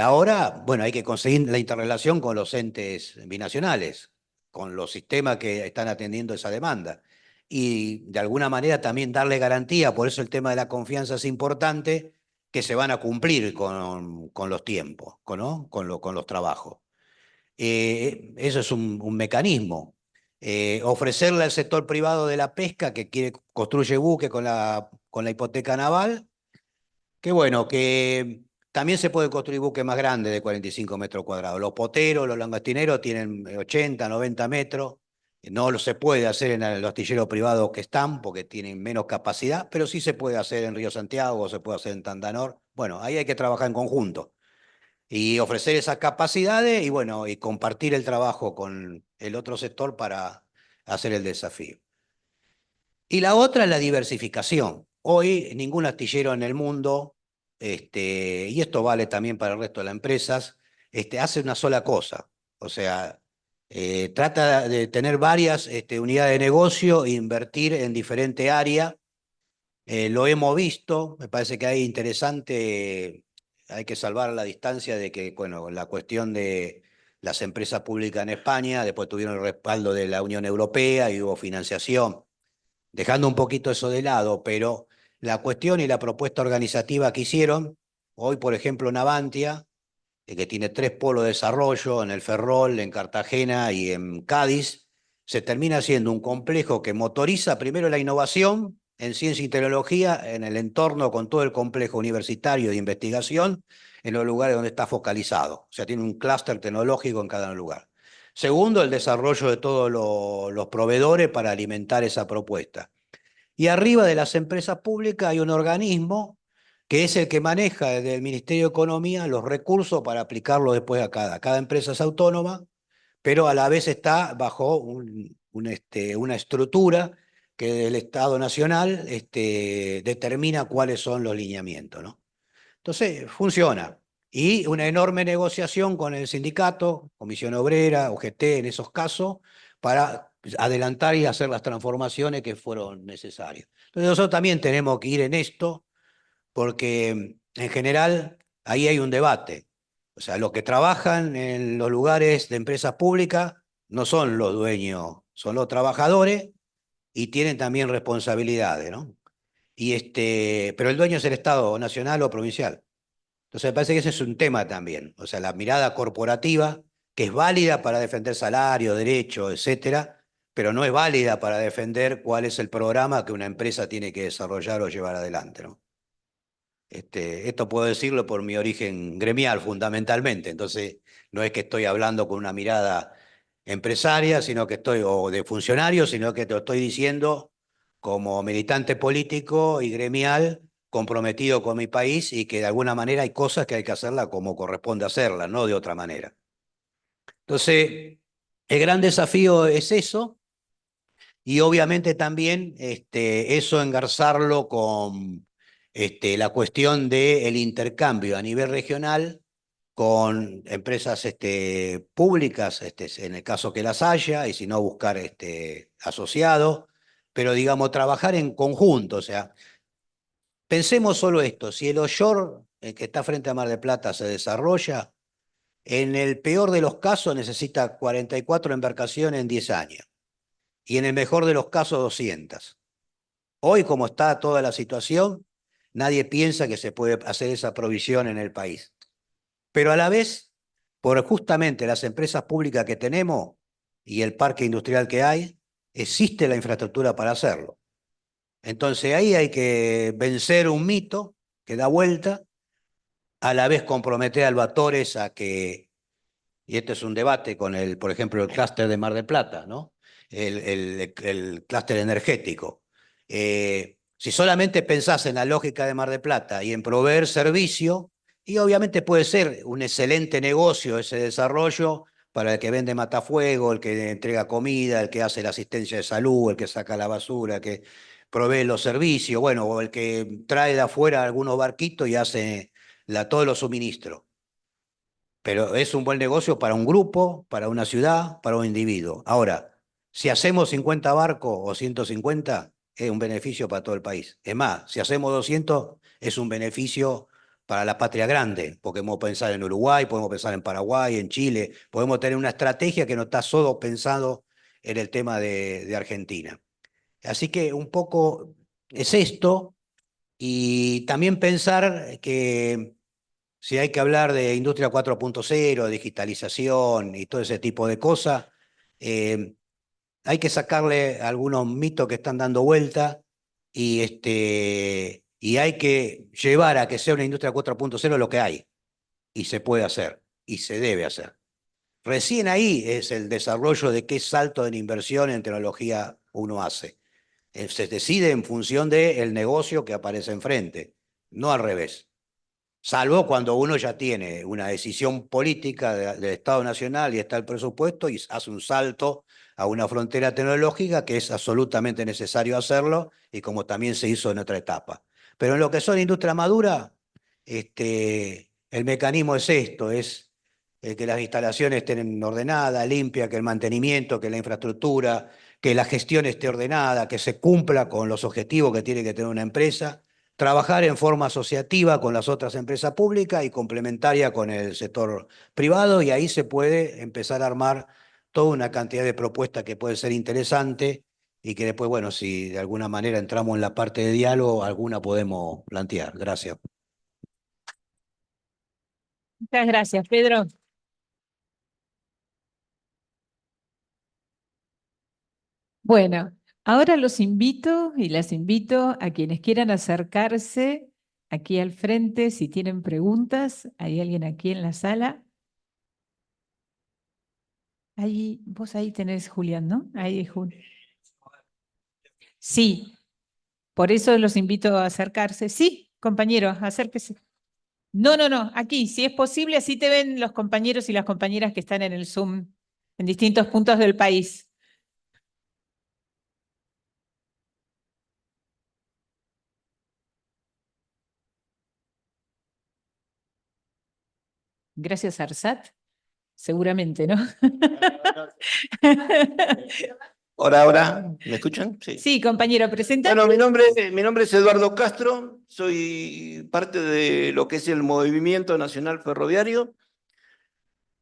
Ahora, bueno, hay que conseguir la interrelación con los entes binacionales, con los sistemas que están atendiendo esa demanda. Y de alguna manera también darle garantía, por eso el tema de la confianza es importante, que se van a cumplir con los tiempos, ¿no? Con los trabajos. Eso es un mecanismo. Ofrecerle al sector privado de la pesca que construye buque con la hipoteca naval, que bueno, que también se puede construir buques más grandes de 45 metros cuadrados. Los poteros, los langostineros tienen 80, 90 metros. No se puede hacer en los astilleros privados que están porque tienen menos capacidad, pero sí se puede hacer en Río Santiago, se puede hacer en Tandanor. Bueno, ahí hay que trabajar en conjunto y ofrecer esas capacidades y bueno, y compartir el trabajo con el otro sector para hacer el desafío. Y la otra es la diversificación. Hoy ningún astillero en el mundo, y esto vale también para el resto de las empresas, hace una sola cosa. O sea, trata de tener varias unidades de negocio e invertir en diferentes áreas. Lo hemos visto, me parece que hay interesante, hay que salvar la distancia de que, bueno, la cuestión de las empresas públicas en España, después tuvieron el respaldo de la Unión Europea y hubo financiación. Dejando un poquito eso de lado, pero la cuestión y la propuesta organizativa que hicieron, hoy por ejemplo Navantia, que tiene 3 polos de desarrollo en el Ferrol, en Cartagena y en Cádiz, se termina siendo un complejo que motoriza primero la innovación en ciencia y tecnología en el entorno con todo el complejo universitario de investigación en los lugares donde está focalizado. O sea, tiene un clúster tecnológico en cada lugar. Segundo, el desarrollo de todos los proveedores para alimentar esa propuesta. Y arriba de las empresas públicas hay un organismo que es el que maneja desde el Ministerio de Economía los recursos para aplicarlo después a cada empresa es autónoma, pero a la vez está bajo una estructura que el Estado Nacional determina cuáles son los lineamientos, ¿no? Entonces, funciona. Y una enorme negociación con el sindicato, Comisión Obrera, UGT en esos casos, para adelantar y hacer las transformaciones que fueron necesarias. Entonces nosotros también tenemos que ir en esto, porque en general ahí hay un debate. O sea, los que trabajan en los lugares de empresas públicas no son los dueños, son los trabajadores y tienen también responsabilidades, ¿no? Pero el dueño es el Estado nacional o provincial. Entonces me parece que ese es un tema también. O sea, la mirada corporativa, que es válida para defender salario, derecho, etcétera, pero no es válida para defender cuál es el programa que una empresa tiene que desarrollar o llevar adelante, ¿no? Esto puedo decirlo por mi origen gremial, fundamentalmente. Entonces, no es que estoy hablando con una mirada empresaria, sino que o de funcionario, sino que te lo estoy diciendo como militante político y gremial comprometido con mi país y que de alguna manera hay cosas que hay que hacerlas como corresponde hacerlas, no de otra manera. Entonces, el gran desafío es eso y obviamente también eso engarzarlo con la cuestión del intercambio a nivel regional con empresas públicas, en el caso que las haya, y si no buscar asociados, pero digamos, trabajar en conjunto. O sea, pensemos solo esto, si el offshore que está frente a Mar del Plata se desarrolla, en el peor de los casos necesita 44 embarcaciones en 10 años, y en el mejor de los casos 200. Hoy, como está toda la situación, nadie piensa que se puede hacer esa provisión en el país. Pero a la vez, por justamente las empresas públicas que tenemos y el parque industrial que hay, existe la infraestructura para hacerlo. Entonces ahí hay que vencer un mito que da vuelta, a la vez comprometer a Albatores a que, y este es un debate con por ejemplo, el clúster de Mar del Plata, ¿no? El clúster energético. Si solamente pensás en la lógica de Mar del Plata y en proveer servicio, y obviamente puede ser un excelente negocio ese desarrollo para el que vende matafuego, el que entrega comida, el que hace la asistencia de salud, el que saca la basura, el que provee los servicios, bueno, o el que trae de afuera algunos barquitos y hace todos los suministros. Pero es un buen negocio para un grupo, para una ciudad, para un individuo. Ahora, si hacemos 50 barcos o 150, es un beneficio para todo el país. Es más, si hacemos 200, es un beneficio para la patria grande, porque podemos pensar en Uruguay, podemos pensar en Paraguay, en Chile, podemos tener una estrategia que no está solo pensado en el tema de Argentina. Así que un poco es esto, y también pensar que si hay que hablar de industria 4.0, digitalización y todo ese tipo de cosas, hay que sacarle algunos mitos que están dando vuelta y hay que llevar a que sea una industria 4.0 lo que hay, y se puede hacer, y se debe hacer. Recién ahí es el desarrollo de qué salto en inversión en tecnología uno hace. Se decide en función del negocio que aparece enfrente, no al revés. Salvo cuando uno ya tiene una decisión política del Estado Nacional y está el presupuesto y hace un salto a una frontera tecnológica que es absolutamente necesario hacerlo y como también se hizo en otra etapa. Pero en lo que son industria madura, el mecanismo es esto, es que las instalaciones estén ordenadas, limpias, que el mantenimiento, que la infraestructura, que la gestión esté ordenada, que se cumpla con los objetivos que tiene que tener una empresa, trabajar en forma asociativa con las otras empresas públicas y complementaria con el sector privado, y ahí se puede empezar a armar toda una cantidad de propuestas que puede ser interesante y que después, bueno, si de alguna manera entramos en la parte de diálogo, alguna podemos plantear. Gracias. Muchas gracias, Pedro. Bueno, ahora los invito y las invito a quienes quieran acercarse aquí al frente si tienen preguntas. ¿Hay alguien aquí en la sala? Ahí, vos ahí tenés, Julián, ¿no? Ahí, Julián. Sí, por eso los invito a acercarse. Sí, compañero, acérquese. No, no, no, aquí, si es posible, así te ven los compañeros y las compañeras que están en el Zoom en distintos puntos del país. Gracias, Arsat. Seguramente, ¿no? Hola, hola, ¿me escuchan? Sí. Sí, compañero, presentate. Bueno, mi nombre es Eduardo Castro, soy parte de lo que es el Movimiento Nacional Ferroviario.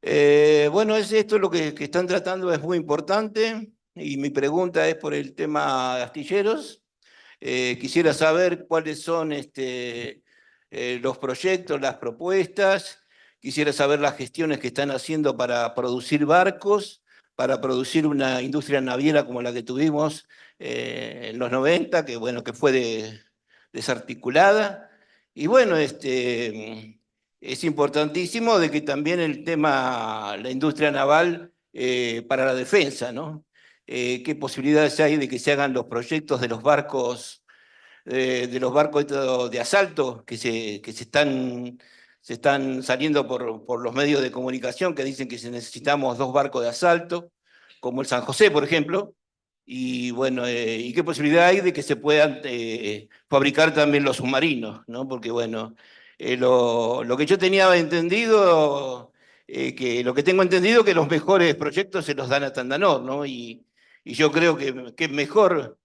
Bueno, esto es lo que están tratando, es muy importante, y mi pregunta es por el tema de astilleros. Quisiera saber cuáles son los proyectos, las propuestas. Quisiera saber las gestiones que están haciendo para producir barcos, para producir una industria naviera como la que tuvimos en los 90, que, bueno, que fue desarticulada. Y bueno, es importantísimo de que también el tema, la industria naval para la defensa, ¿no? ¿Qué posibilidades hay de que se hagan los proyectos de los barcos de asalto que se están saliendo por los medios de comunicación que dicen que necesitamos 2 barcos de asalto, como el San José, por ejemplo? Y bueno, ¿y qué posibilidad hay de que se puedan fabricar también los submarinos, ¿no? Porque bueno, lo que yo tenía entendido, lo que tengo entendido que los mejores proyectos se los dan a Tandanor, ¿no? Y yo creo que mejor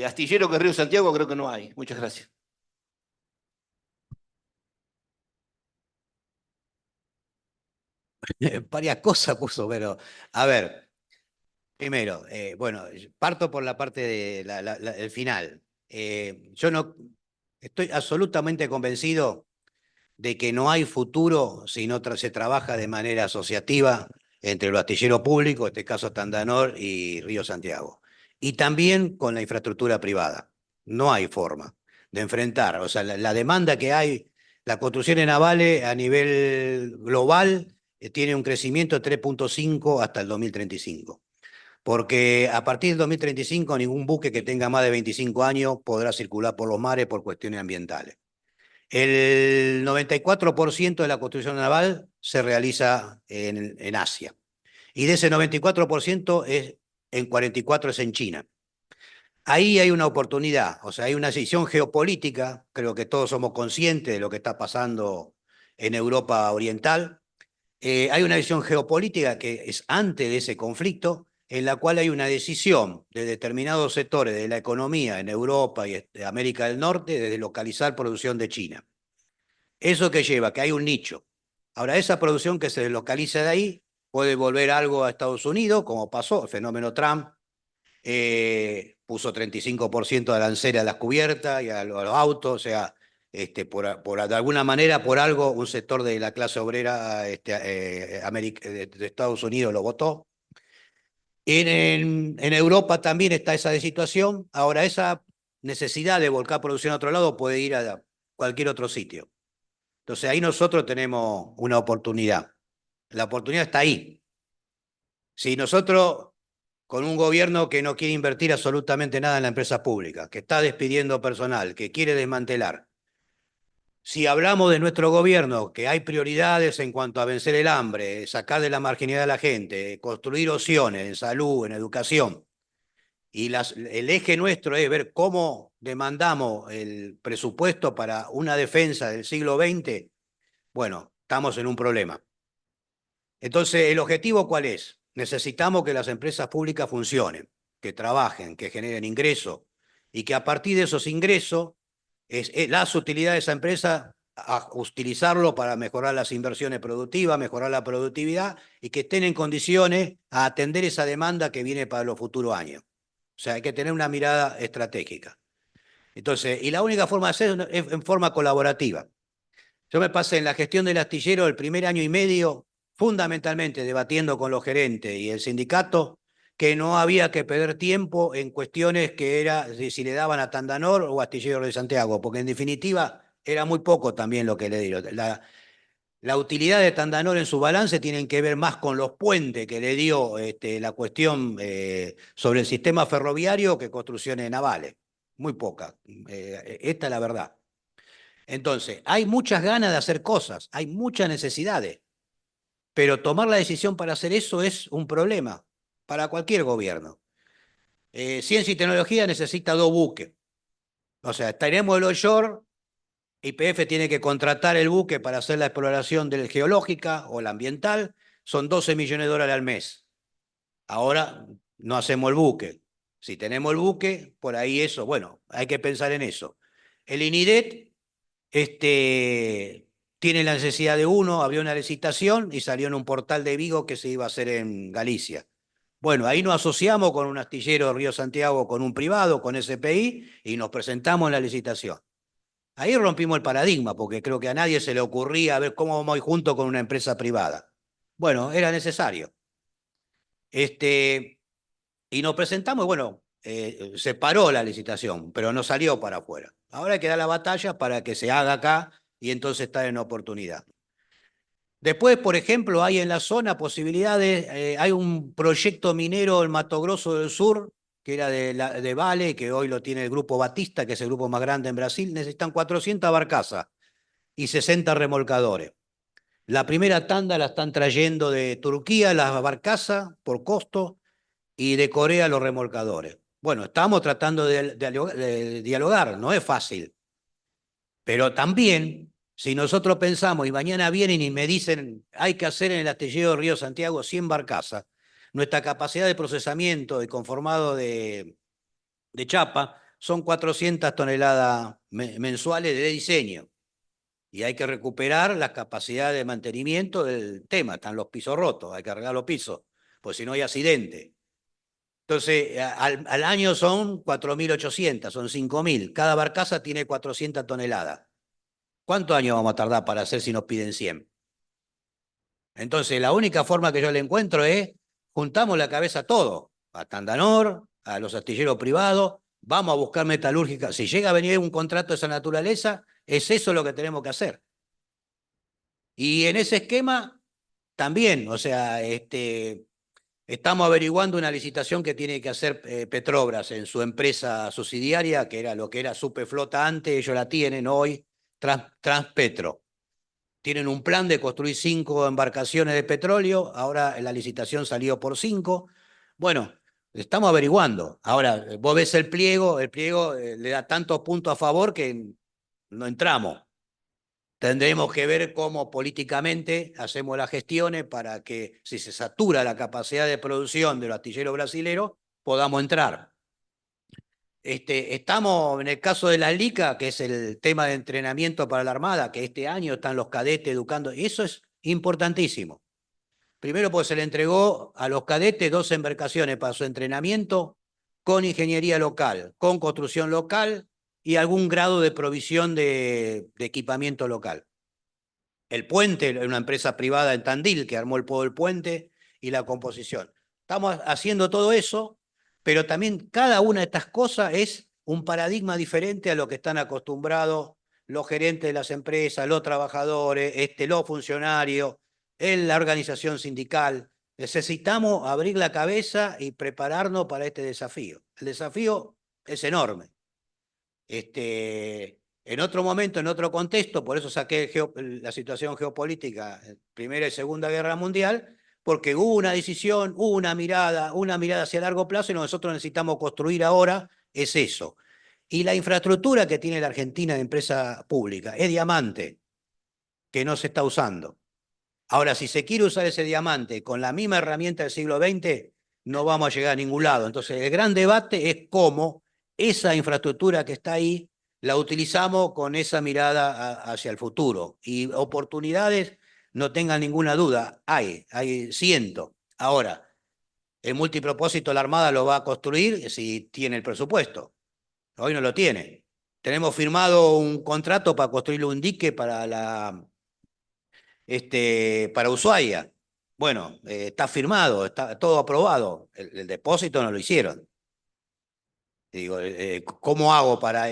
astillero que Río Santiago creo que no hay. Muchas gracias. Varias cosas puso, pero a ver, primero, bueno, parto por la parte del final. Yo no estoy absolutamente convencido de que no hay futuro si no se trabaja de manera asociativa entre el astillero público, en este caso Tandanor y Río Santiago, y también con la infraestructura privada. No hay forma de enfrentar, o sea, la demanda que hay, la construcción de navales a nivel global tiene un crecimiento de 3.5 hasta el 2035. Porque a partir del 2035 ningún buque que tenga más de 25 años podrá circular por los mares por cuestiones ambientales. El 94% de la construcción naval se realiza en Asia. Y de ese 94%, en 44% es en China. Ahí hay una oportunidad, o sea, hay una decisión geopolítica, creo que todos somos conscientes de lo que está pasando en Europa Oriental. Hay una decisión geopolítica que es antes de ese conflicto, en la cual hay una decisión de determinados sectores de la economía en Europa y América del Norte de deslocalizar producción de China. ¿Eso que lleva? Que hay un nicho. Ahora, esa producción que se deslocaliza de ahí puede volver algo a Estados Unidos, como pasó, el fenómeno Trump, puso 35% de arancel a las cubiertas y a los autos, o sea, de alguna manera, por algo, un sector de la clase obrera de Estados Unidos lo votó. En Europa también está esa situación. Ahora, esa necesidad de volcar producción a otro lado puede ir a cualquier otro sitio. Entonces ahí nosotros tenemos una oportunidad. La oportunidad está ahí. Si nosotros, con un gobierno que no quiere invertir absolutamente nada en la empresa pública, que está despidiendo personal, que quiere desmantelar, si hablamos de nuestro gobierno, que hay prioridades en cuanto a vencer el hambre, sacar de la marginalidad a la gente, construir opciones en salud, en educación, y el eje nuestro es ver cómo demandamos el presupuesto para una defensa del siglo XX, bueno, estamos en un problema. Entonces, ¿el objetivo cuál es? Necesitamos que las empresas públicas funcionen, que trabajen, que generen ingresos y que a partir de esos ingresos, las utilidades de esa empresa, a utilizarlo para mejorar las inversiones productivas, mejorar la productividad y que estén en condiciones a atender esa demanda que viene para los futuros años. O sea, hay que tener una mirada estratégica. Entonces, y la única forma de hacerlo es en forma colaborativa. Yo me pasé en la gestión del astillero el primer año y medio fundamentalmente debatiendo con los gerentes y el sindicato que no había que perder tiempo en cuestiones que era si le daban a Tandanor o Astillero de Santiago, porque en definitiva era muy poco también lo que le dieron. La utilidad de Tandanor en su balance tienen que ver más con los puentes que le dio la cuestión sobre el sistema ferroviario que construcciones navales. Muy poca. Esta es la verdad. Entonces, hay muchas ganas de hacer cosas, hay muchas necesidades, pero tomar la decisión para hacer eso es un problema para cualquier gobierno. Ciencia y tecnología necesita 2 buques. O sea, tenemos el offshore, YPF tiene que contratar el buque para hacer la exploración geológica o la ambiental, son 12 millones de dólares al mes. Ahora no hacemos el buque. Si tenemos el buque, por ahí eso, bueno, hay que pensar en eso. El INIDET tiene la necesidad de uno, abrió una licitación y salió en un portal de Vigo que se iba a hacer en Galicia. Bueno, ahí nos asociamos con un astillero Río Santiago, con un privado, con SPI, y nos presentamos en la licitación. Ahí rompimos el paradigma, porque creo que a nadie se le ocurría ver cómo vamos a ir juntos con una empresa privada. Bueno, era necesario. Y nos presentamos, bueno, se paró la licitación, pero no salió para afuera. Ahora hay que dar la batalla para que se haga acá y entonces está en oportunidad. Después, por ejemplo, hay en la zona posibilidades, hay un proyecto minero en Mato Grosso del Sur, que era de Vale, que hoy lo tiene el Grupo Batista, que es el grupo más grande en Brasil. Necesitan 400 barcazas y 60 remolcadores. La primera tanda la están trayendo de Turquía, las barcazas, por costo, y de Corea los remolcadores. Bueno, estamos tratando de dialogar, no es fácil. Pero también, si nosotros pensamos y mañana vienen y me dicen hay que hacer en el astillero Río Santiago 100 barcazas, nuestra capacidad de procesamiento y conformado de chapa son 400 toneladas mensuales de diseño. Y hay que recuperar la capacidad de mantenimiento del tema. Están los pisos rotos, hay que arreglar los pisos, pues si no hay accidente. Entonces, al año son 4.800, son 5.000. Cada barcaza tiene 400 toneladas. ¿Cuántos años vamos a tardar para hacer si nos piden 100? Entonces, la única forma que yo le encuentro es juntamos la cabeza a todos, a Tandanor, a los astilleros privados, vamos a buscar metalúrgica. Si llega a venir un contrato de esa naturaleza, es eso lo que tenemos que hacer. Y en ese esquema también, o sea, estamos averiguando una licitación que tiene que hacer Petrobras en su empresa subsidiaria, que era lo que era Superflota antes, ellos la tienen hoy, Transpetro. Tienen un plan de construir 5 embarcaciones de petróleo, ahora la licitación salió por 5. Bueno, estamos averiguando. Ahora, vos ves el pliego le da tantos puntos a favor que no entramos. Tendremos que ver cómo políticamente hacemos las gestiones para que si se satura la capacidad de producción de los astilleros brasileros, podamos entrar. Estamos en el caso de la LICA, que es el tema de entrenamiento para la Armada, que este año están los cadetes educando, y eso es importantísimo. Primero, porque se le entregó a los cadetes 2 embarcaciones para su entrenamiento con ingeniería local, con construcción local y algún grado de provisión de equipamiento local. El puente, una empresa privada en Tandil que armó el puente y la composición. Estamos haciendo todo eso, pero también cada una de estas cosas es un paradigma diferente a lo que están acostumbrados los gerentes de las empresas, los trabajadores, los funcionarios, la organización sindical. Necesitamos abrir la cabeza y prepararnos para este desafío. El desafío es enorme. En otro momento, en otro contexto, por eso saqué la situación geopolítica, Primera y Segunda Guerra Mundial, porque hubo una decisión, hubo una mirada hacia largo plazo y nosotros necesitamos construir ahora es eso. Y la infraestructura que tiene la Argentina de empresa pública es diamante, que no se está usando. Ahora, si se quiere usar ese diamante con la misma herramienta del siglo XX, no vamos a llegar a ningún lado. Entonces, el gran debate es cómo esa infraestructura que está ahí la utilizamos con esa mirada hacia el futuro. Y oportunidades, no tengan ninguna duda, hay cientos. Ahora, el multipropósito la Armada lo va a construir si tiene el presupuesto. Hoy no lo tiene. Tenemos firmado un contrato para construir un dique para Ushuaia. Bueno, está firmado, está todo aprobado. El depósito no lo hicieron. Digo, ¿cómo hago para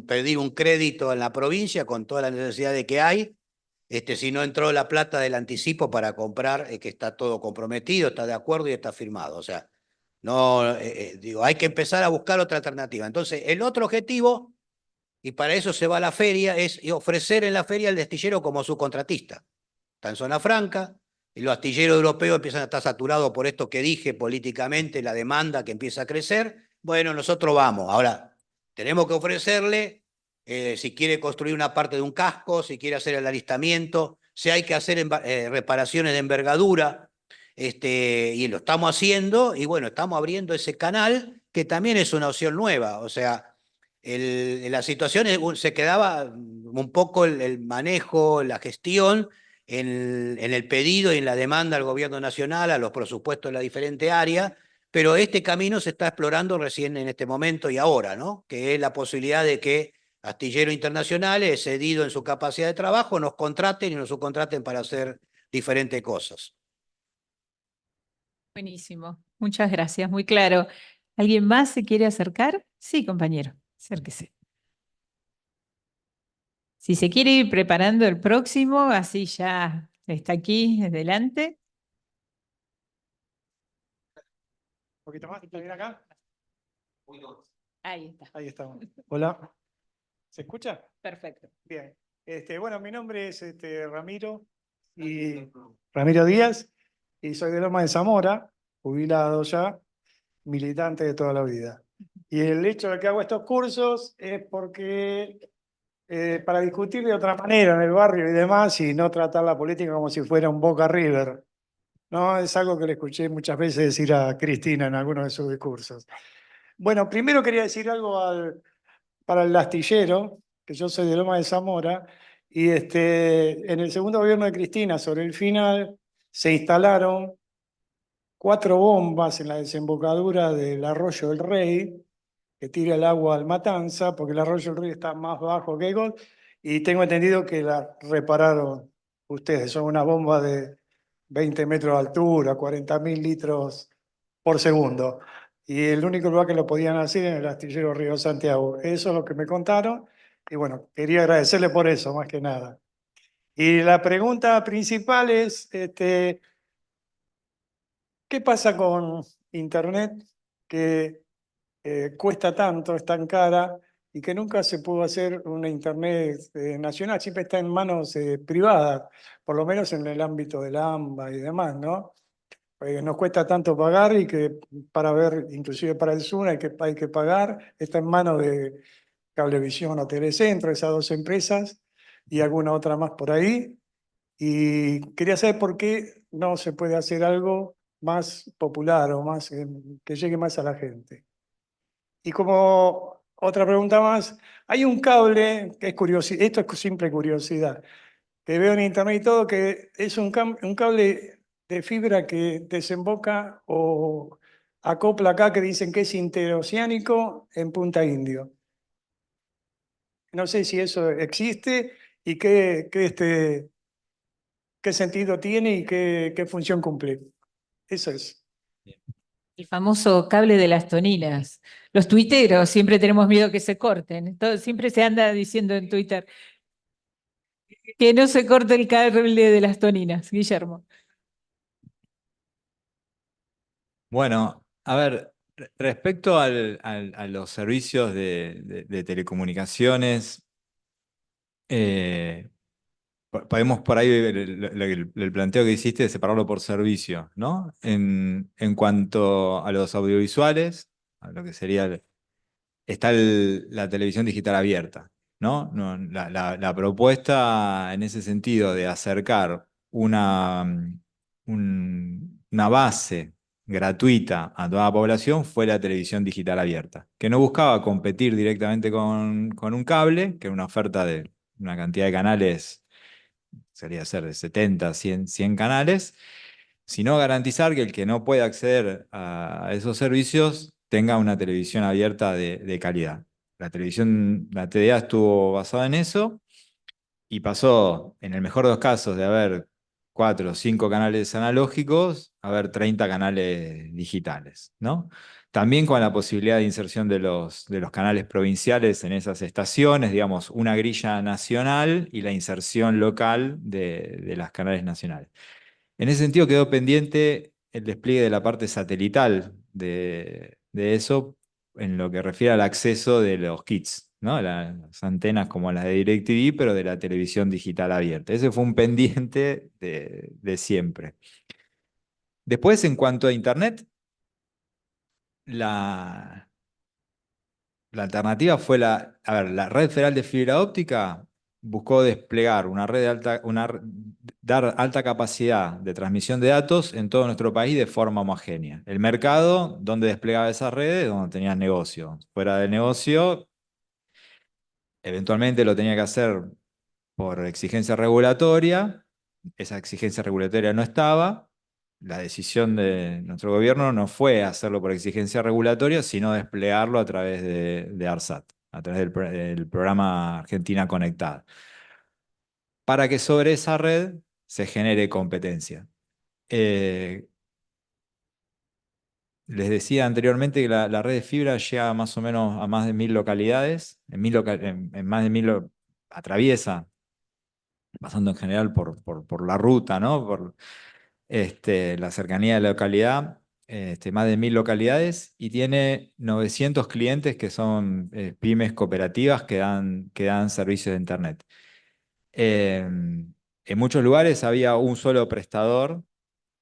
pedir un crédito en la provincia con todas las necesidades que hay? Si no entró la plata del anticipo para comprar, que está todo comprometido, está de acuerdo y está firmado. O sea, no, digo, hay que empezar a buscar otra alternativa. Entonces, el otro objetivo, y para eso se va a la feria, es ofrecer en la feria el astillero como subcontratista. Está en zona franca, y los astilleros europeos empiezan a estar saturados por esto que dije políticamente, la demanda que empieza a crecer. Bueno, nosotros vamos. Ahora, tenemos que ofrecerle, si quiere construir una parte de un casco, si quiere hacer el alistamiento, si hay que hacer reparaciones de envergadura, y lo estamos haciendo, y bueno, estamos abriendo ese canal, que también es una opción nueva. O sea, la situación se quedaba un poco el manejo, la gestión, en el pedido y en la demanda al gobierno nacional, a los presupuestos de la diferente área, pero este camino se está explorando recién en este momento y ahora, ¿no? Que es la posibilidad de que astilleros internacionales, excedido en su capacidad de trabajo, nos contraten y nos subcontraten para hacer diferentes cosas. Buenísimo, muchas gracias, muy claro. ¿Alguien más se quiere acercar? Sí, compañero, acérquese. Si se quiere ir preparando el próximo, así ya está aquí, adelante. Un poquito más, ¿está bien acá? Ahí está. Ahí estamos. Hola. ¿Se escucha? Perfecto. Bien. Bueno, mi nombre es Ramiro Díaz y soy de Loma de Zamora, jubilado ya, militante de toda la vida. Y el hecho de que hago estos cursos es porque para discutir de otra manera en el barrio y demás y no tratar la política como si fuera un Boca River. No, es algo que le escuché muchas veces decir a Cristina en algunos de sus discursos. Bueno, primero quería decir algo para el astillero, que yo soy de Loma de Zamora, y en el segundo gobierno de Cristina, sobre el final, se instalaron 4 bombas en la desembocadura del Arroyo del Rey, que tira el agua al Matanza, porque el Arroyo del Rey está más bajo que Gol, y tengo entendido que la repararon ustedes. Son unas bombas de 20 metros de altura, 40.000 litros por segundo. Y el único lugar que lo podían hacer en el astillero Río Santiago. Eso es lo que me contaron. Y bueno, quería agradecerle por eso, más que nada. Y la pregunta principal es, ¿qué pasa con Internet que cuesta tanto, es tan cara y que nunca se pudo hacer una Internet nacional? Siempre está en manos privadas, por lo menos en el ámbito del AMBA y demás, ¿no? Nos cuesta tanto pagar y que para ver, inclusive para el Zoom hay que pagar, está en manos de Cablevisión o Telecentro, esas 2 empresas y alguna otra más por ahí. Y quería saber por qué no se puede hacer algo más popular o más que llegue más a la gente. Y como otra pregunta más, hay un cable que es curiosidad, esto es simple curiosidad, que veo en internet y todo, que es un cable de fibra que desemboca o acopla acá, que dicen que es interoceánico en Punta Indio. No sé si eso existe y qué sentido tiene y qué función cumple. Eso es. El famoso cable de las toninas. Los tuiteros siempre tenemos miedo que se corten. Siempre se anda diciendo en Twitter que no se corte el cable de las toninas, Guillermo. Bueno, a ver, respecto a los servicios de telecomunicaciones, eh, podemos por ahí ver el planteo que hiciste de separarlo por servicio, ¿no? En cuanto a los audiovisuales, a lo que sería está la televisión digital abierta, ¿no? La propuesta en ese sentido de acercar una base gratuita a toda la población fue la televisión digital abierta, que no buscaba competir directamente con un cable, que era una oferta de una cantidad de canales, sería ser de 70, 100 canales, sino garantizar que el que no puede acceder a esos servicios tenga una televisión abierta de calidad. La TDA estuvo basada en eso y pasó, en el mejor de los casos, de haber 4 o 5 canales analógicos a haber 30 canales digitales, ¿no? También con la posibilidad de inserción de los canales provinciales en esas estaciones, digamos, una grilla nacional y la inserción local de las canales nacionales. En ese sentido quedó pendiente el despliegue de la parte satelital de eso en lo que refiere al acceso de los kits, ¿no? Las antenas como las de DirecTV, pero de la televisión digital abierta. Ese fue un pendiente de siempre. Después, en cuanto a Internet, la, la alternativa fue a ver, la Red Federal de Fibra Óptica buscó desplegar una red de dar alta capacidad de transmisión de datos en todo nuestro país de forma homogénea. El mercado donde desplegaba esas redes, donde tenías negocio. Fuera del negocio, eventualmente lo tenía que hacer por exigencia regulatoria. Esa exigencia regulatoria no estaba. La decisión de nuestro gobierno no fue hacerlo por exigencia regulatoria, sino desplegarlo a través de ARSAT, a través del programa Argentina Conectada, para que sobre esa red se genere competencia. les decía anteriormente que la red de fibra llega más o menos a más de 1000 localidades, en más de 1000 atraviesa, pasando en general por la ruta, ¿no? Por la cercanía de la localidad, más de 1000 localidades, y tiene 900 clientes que son pymes cooperativas que dan servicios de Internet. En muchos lugares había un solo prestador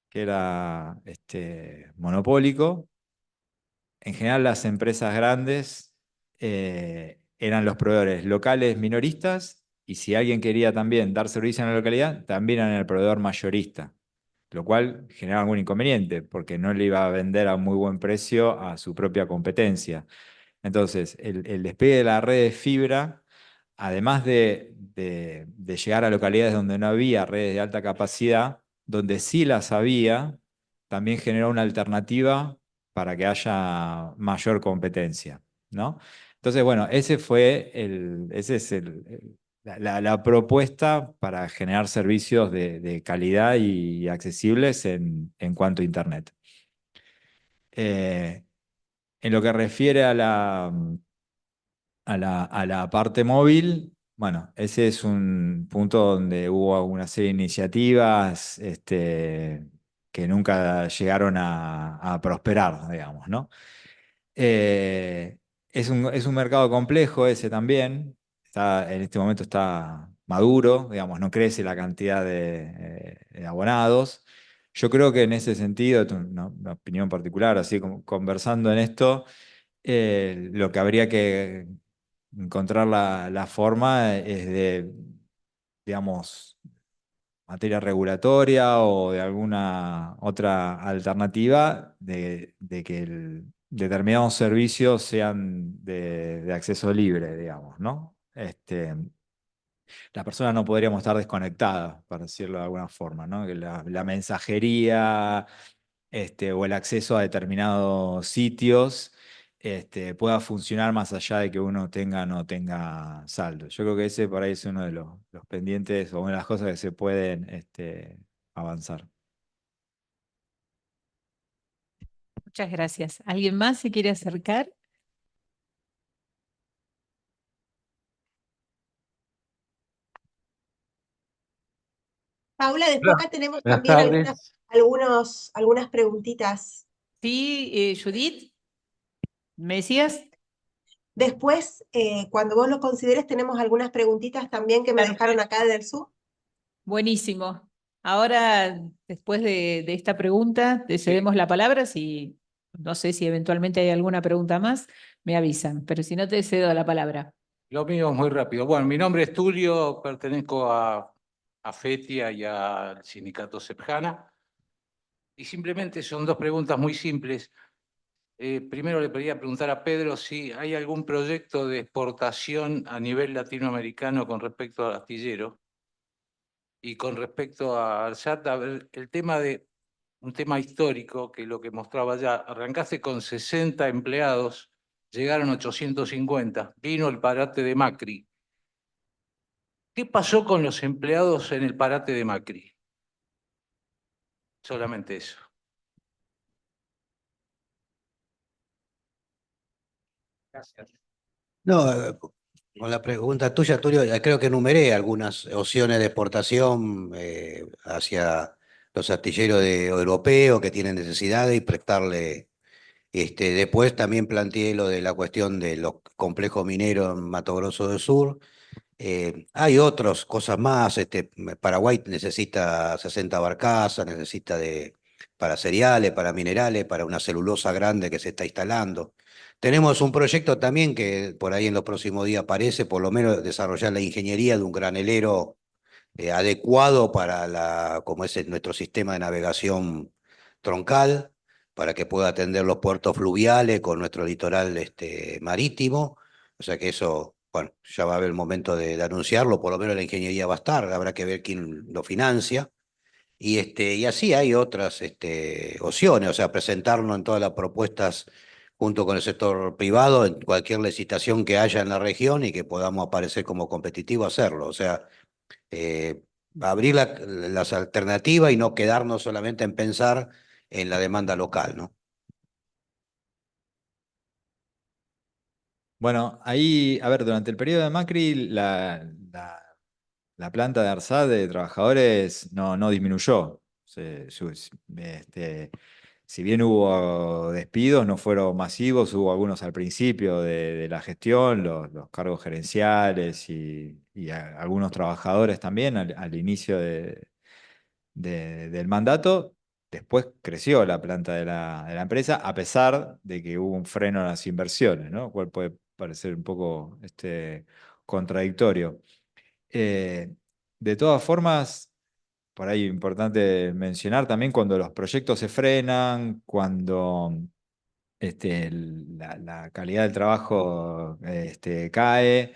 que era monopólico. En general, las empresas grandes eran los proveedores locales minoristas, y si alguien quería también dar servicio en la localidad, también eran el proveedor mayorista, lo cual generaba algún inconveniente, porque no le iba a vender a muy buen precio a su propia competencia. Entonces, el despegue de la red de fibra, además de llegar a localidades donde no había redes de alta capacidad, donde sí las había, también generó una alternativa para que haya mayor competencia, ¿no? Entonces, bueno, ese es la propuesta para generar servicios de calidad y accesibles en cuanto a Internet. En lo que refiere a la parte móvil, bueno, ese es un punto donde hubo una serie de iniciativas que nunca llegaron a prosperar, digamos, ¿no? Eh, es un mercado complejo ese también. En este momento está maduro, digamos, no crece la cantidad de abonados. Yo creo que en ese sentido, esto es una opinión particular, así como conversando en esto, lo que habría que encontrar la forma es de, digamos, materia regulatoria o de alguna otra alternativa de que determinados servicios sean de acceso libre, digamos, ¿no? Las personas no podríamos estar desconectadas, para decirlo de alguna forma, ¿no? Que la mensajería o el acceso a determinados sitios pueda funcionar más allá de que uno tenga o no tenga saldo. Yo creo que ese por ahí es uno de los pendientes o una de las cosas que se pueden avanzar. Muchas gracias. ¿Alguien más se quiere acercar? Paula, después acá tenemos Buenas también tardes. algunas preguntitas. Sí, Judith, ¿me decías? Después, cuando vos lo consideres, tenemos algunas preguntitas también que me dejaron acá del Zoom. Buenísimo. Ahora, después de esta pregunta, te cedemos la palabra. Si no sé si eventualmente hay alguna pregunta más, me avisan, pero si no, te cedo la palabra. Lo mío es muy rápido. Bueno, mi nombre es Tulio, pertenezco a FETIA y al sindicato CEPJANA. Y simplemente son dos preguntas muy simples. Primero le quería preguntar a Pedro si hay algún proyecto de exportación a nivel latinoamericano con respecto al astillero. Y con respecto a ARSAT, a ver, un tema histórico, que lo que mostraba ya, arrancaste con 60 empleados, llegaron 850, vino el parate de Macri. ¿Qué pasó con los empleados en el parate de Macri? Solamente eso. Gracias. No, con la pregunta tuya, Tulio, creo que enumeré algunas opciones de exportación hacia los astilleros europeos que tienen necesidades y prestarle. Después también planteé lo de la cuestión de los complejos mineros en Mato Grosso del Sur. Hay otras cosas más. Paraguay necesita 60 barcazas, para cereales, para minerales, para una celulosa grande que se está instalando. Tenemos un proyecto también que por ahí en los próximos días aparece, por lo menos desarrollar la ingeniería de un granelero adecuado para como es nuestro sistema de navegación troncal, para que pueda atender los puertos fluviales con nuestro litoral marítimo. O sea que eso, bueno, ya va a haber el momento de anunciarlo, por lo menos la ingeniería va a estar, habrá que ver quién lo financia. Y así hay otras opciones, o sea, presentarnos en todas las propuestas junto con el sector privado, en cualquier licitación que haya en la región y que podamos aparecer como competitivo, hacerlo. O sea, eh, abrir las alternativas y no quedarnos solamente en pensar en la demanda local, ¿no? Bueno, ahí, a ver, durante el periodo de Macri, la planta de ARSAT de trabajadores no disminuyó. Si bien hubo despidos, no fueron masivos, hubo algunos al principio de la gestión, los cargos gerenciales y algunos trabajadores también al inicio del mandato. Después creció la planta de la empresa, a pesar de que hubo un freno en las inversiones, ¿no? Lo cual puede parecer un poco contradictorio. Eh, de todas formas, por ahí importante mencionar también cuando los proyectos se frenan, cuando la calidad del trabajo cae.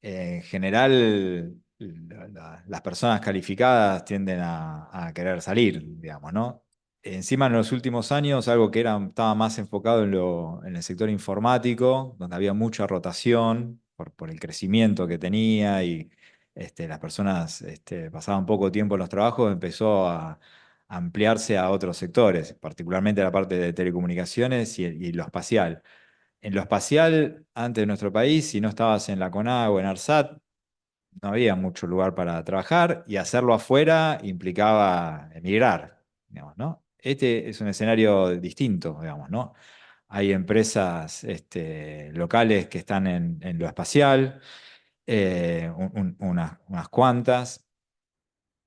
En general, las personas calificadas tienden a querer salir, digamos, ¿no? Encima, en los últimos años, algo que estaba más enfocado en el sector informático, donde había mucha rotación por el crecimiento que tenía y las personas pasaban poco tiempo en los trabajos, empezó a ampliarse a otros sectores, particularmente la parte de telecomunicaciones y lo espacial. En lo espacial, antes de nuestro país, si no estabas en la CONAG o en ARSAT, no había mucho lugar para trabajar y hacerlo afuera implicaba emigrar, digamos, ¿no? Este es un escenario distinto, digamos, ¿no? Hay empresas locales que están en lo espacial, unas cuantas.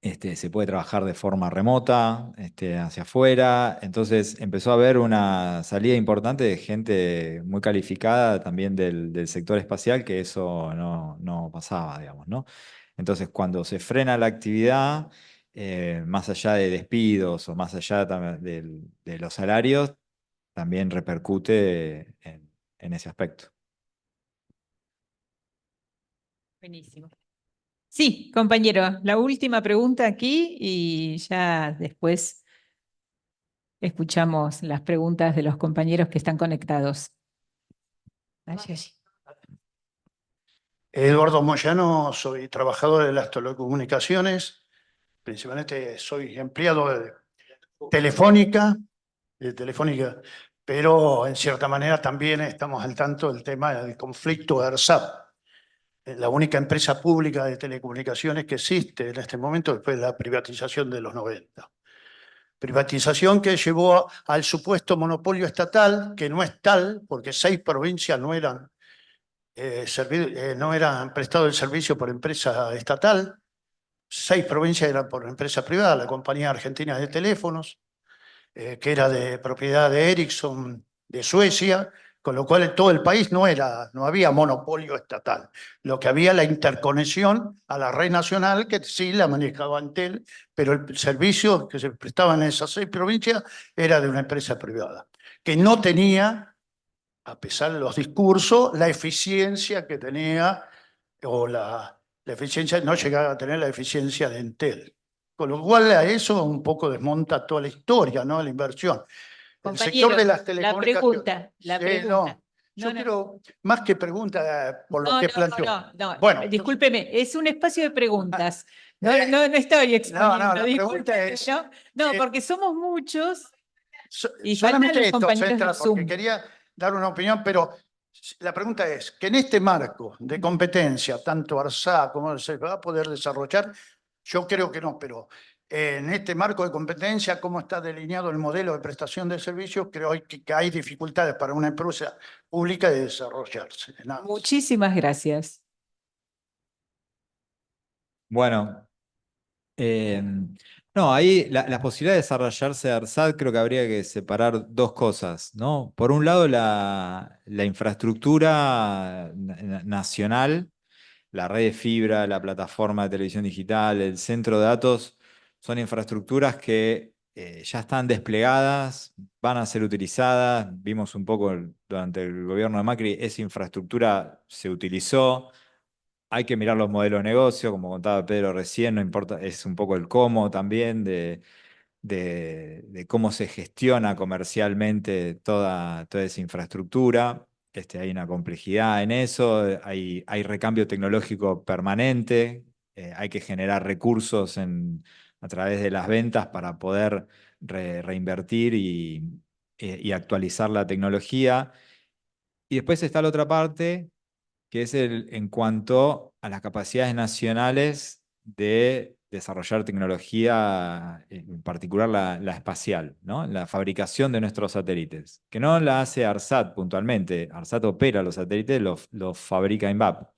Se puede trabajar de forma remota, hacia afuera. Entonces empezó a haber una salida importante de gente muy calificada también del sector espacial, que eso no pasaba, digamos, ¿no? Entonces, cuando se frena la actividad, más allá de despidos o más allá de los salarios, también repercute en ese aspecto. Buenísimo. Sí, compañero, la última pregunta aquí y ya después escuchamos las preguntas de los compañeros que están conectados. Allí. Eduardo Moyano, soy trabajador de las telecomunicaciones, principalmente soy empleado de Telefónica, pero en cierta manera también estamos al tanto del tema del conflicto de ARSAT, la única empresa pública de telecomunicaciones que existe en este momento después de la privatización de los 90. Privatización que llevó al supuesto monopolio estatal, que no es tal, porque 6 provincias no eran prestado el servicio por empresa estatal, 6 provincias eran por empresa privada, la Compañía Argentina de Teléfonos, que era de propiedad de Ericsson de Suecia, con lo cual en todo el país no había monopolio estatal. Lo que había la interconexión a la red nacional, que sí la manejaba Antel, pero el servicio que se prestaba en esas 6 provincias era de una empresa privada, que no tenía, a pesar de los discursos, la eficiencia que tenía, o la eficiencia, no llegaba a tener la eficiencia de Entel. Con lo cual a eso un poco desmonta toda la historia, ¿no? La inversión. El sector de las telecomunicaciones. La Sí, pregunta. no. Yo quiero, más que pregunta, por lo que planteó. No, Bueno, discúlpeme, es un espacio de preguntas. No estoy exponiendo, la pregunta es, no, porque somos muchos y solamente faltan los esto, compañeros Centra, de Zoom. porque quería dar una opinión, pero la pregunta es, que en este marco de competencia, tanto ARSA como se va a poder desarrollar, yo creo que no, pero en este marco de competencia, cómo está delineado el modelo de prestación de servicios, creo que hay dificultades para una empresa pública de desarrollarse. Nada más. Muchísimas gracias. Bueno, no, ahí la posibilidad de desarrollarse de ARSAT creo que habría que separar dos cosas, ¿no? Por un lado, la infraestructura nacional, la red de fibra, la plataforma de televisión digital, el centro de datos, son infraestructuras que ya están desplegadas, van a ser utilizadas. Vimos un poco durante el gobierno de Macri, esa infraestructura se utilizó. Hay que mirar los modelos de negocio, como contaba Pedro recién, no importa, es un poco el cómo también de cómo se gestiona comercialmente toda esa infraestructura. Hay una complejidad en eso, hay recambio tecnológico permanente, hay que generar recursos a través de las ventas para poder reinvertir y actualizar la tecnología. Y después está la otra parte, que es en cuanto a las capacidades nacionales de desarrollar tecnología, en particular la espacial, ¿no? La fabricación de nuestros satélites, que no la hace ARSAT puntualmente. ARSAT opera los satélites, los fabrica INVAP,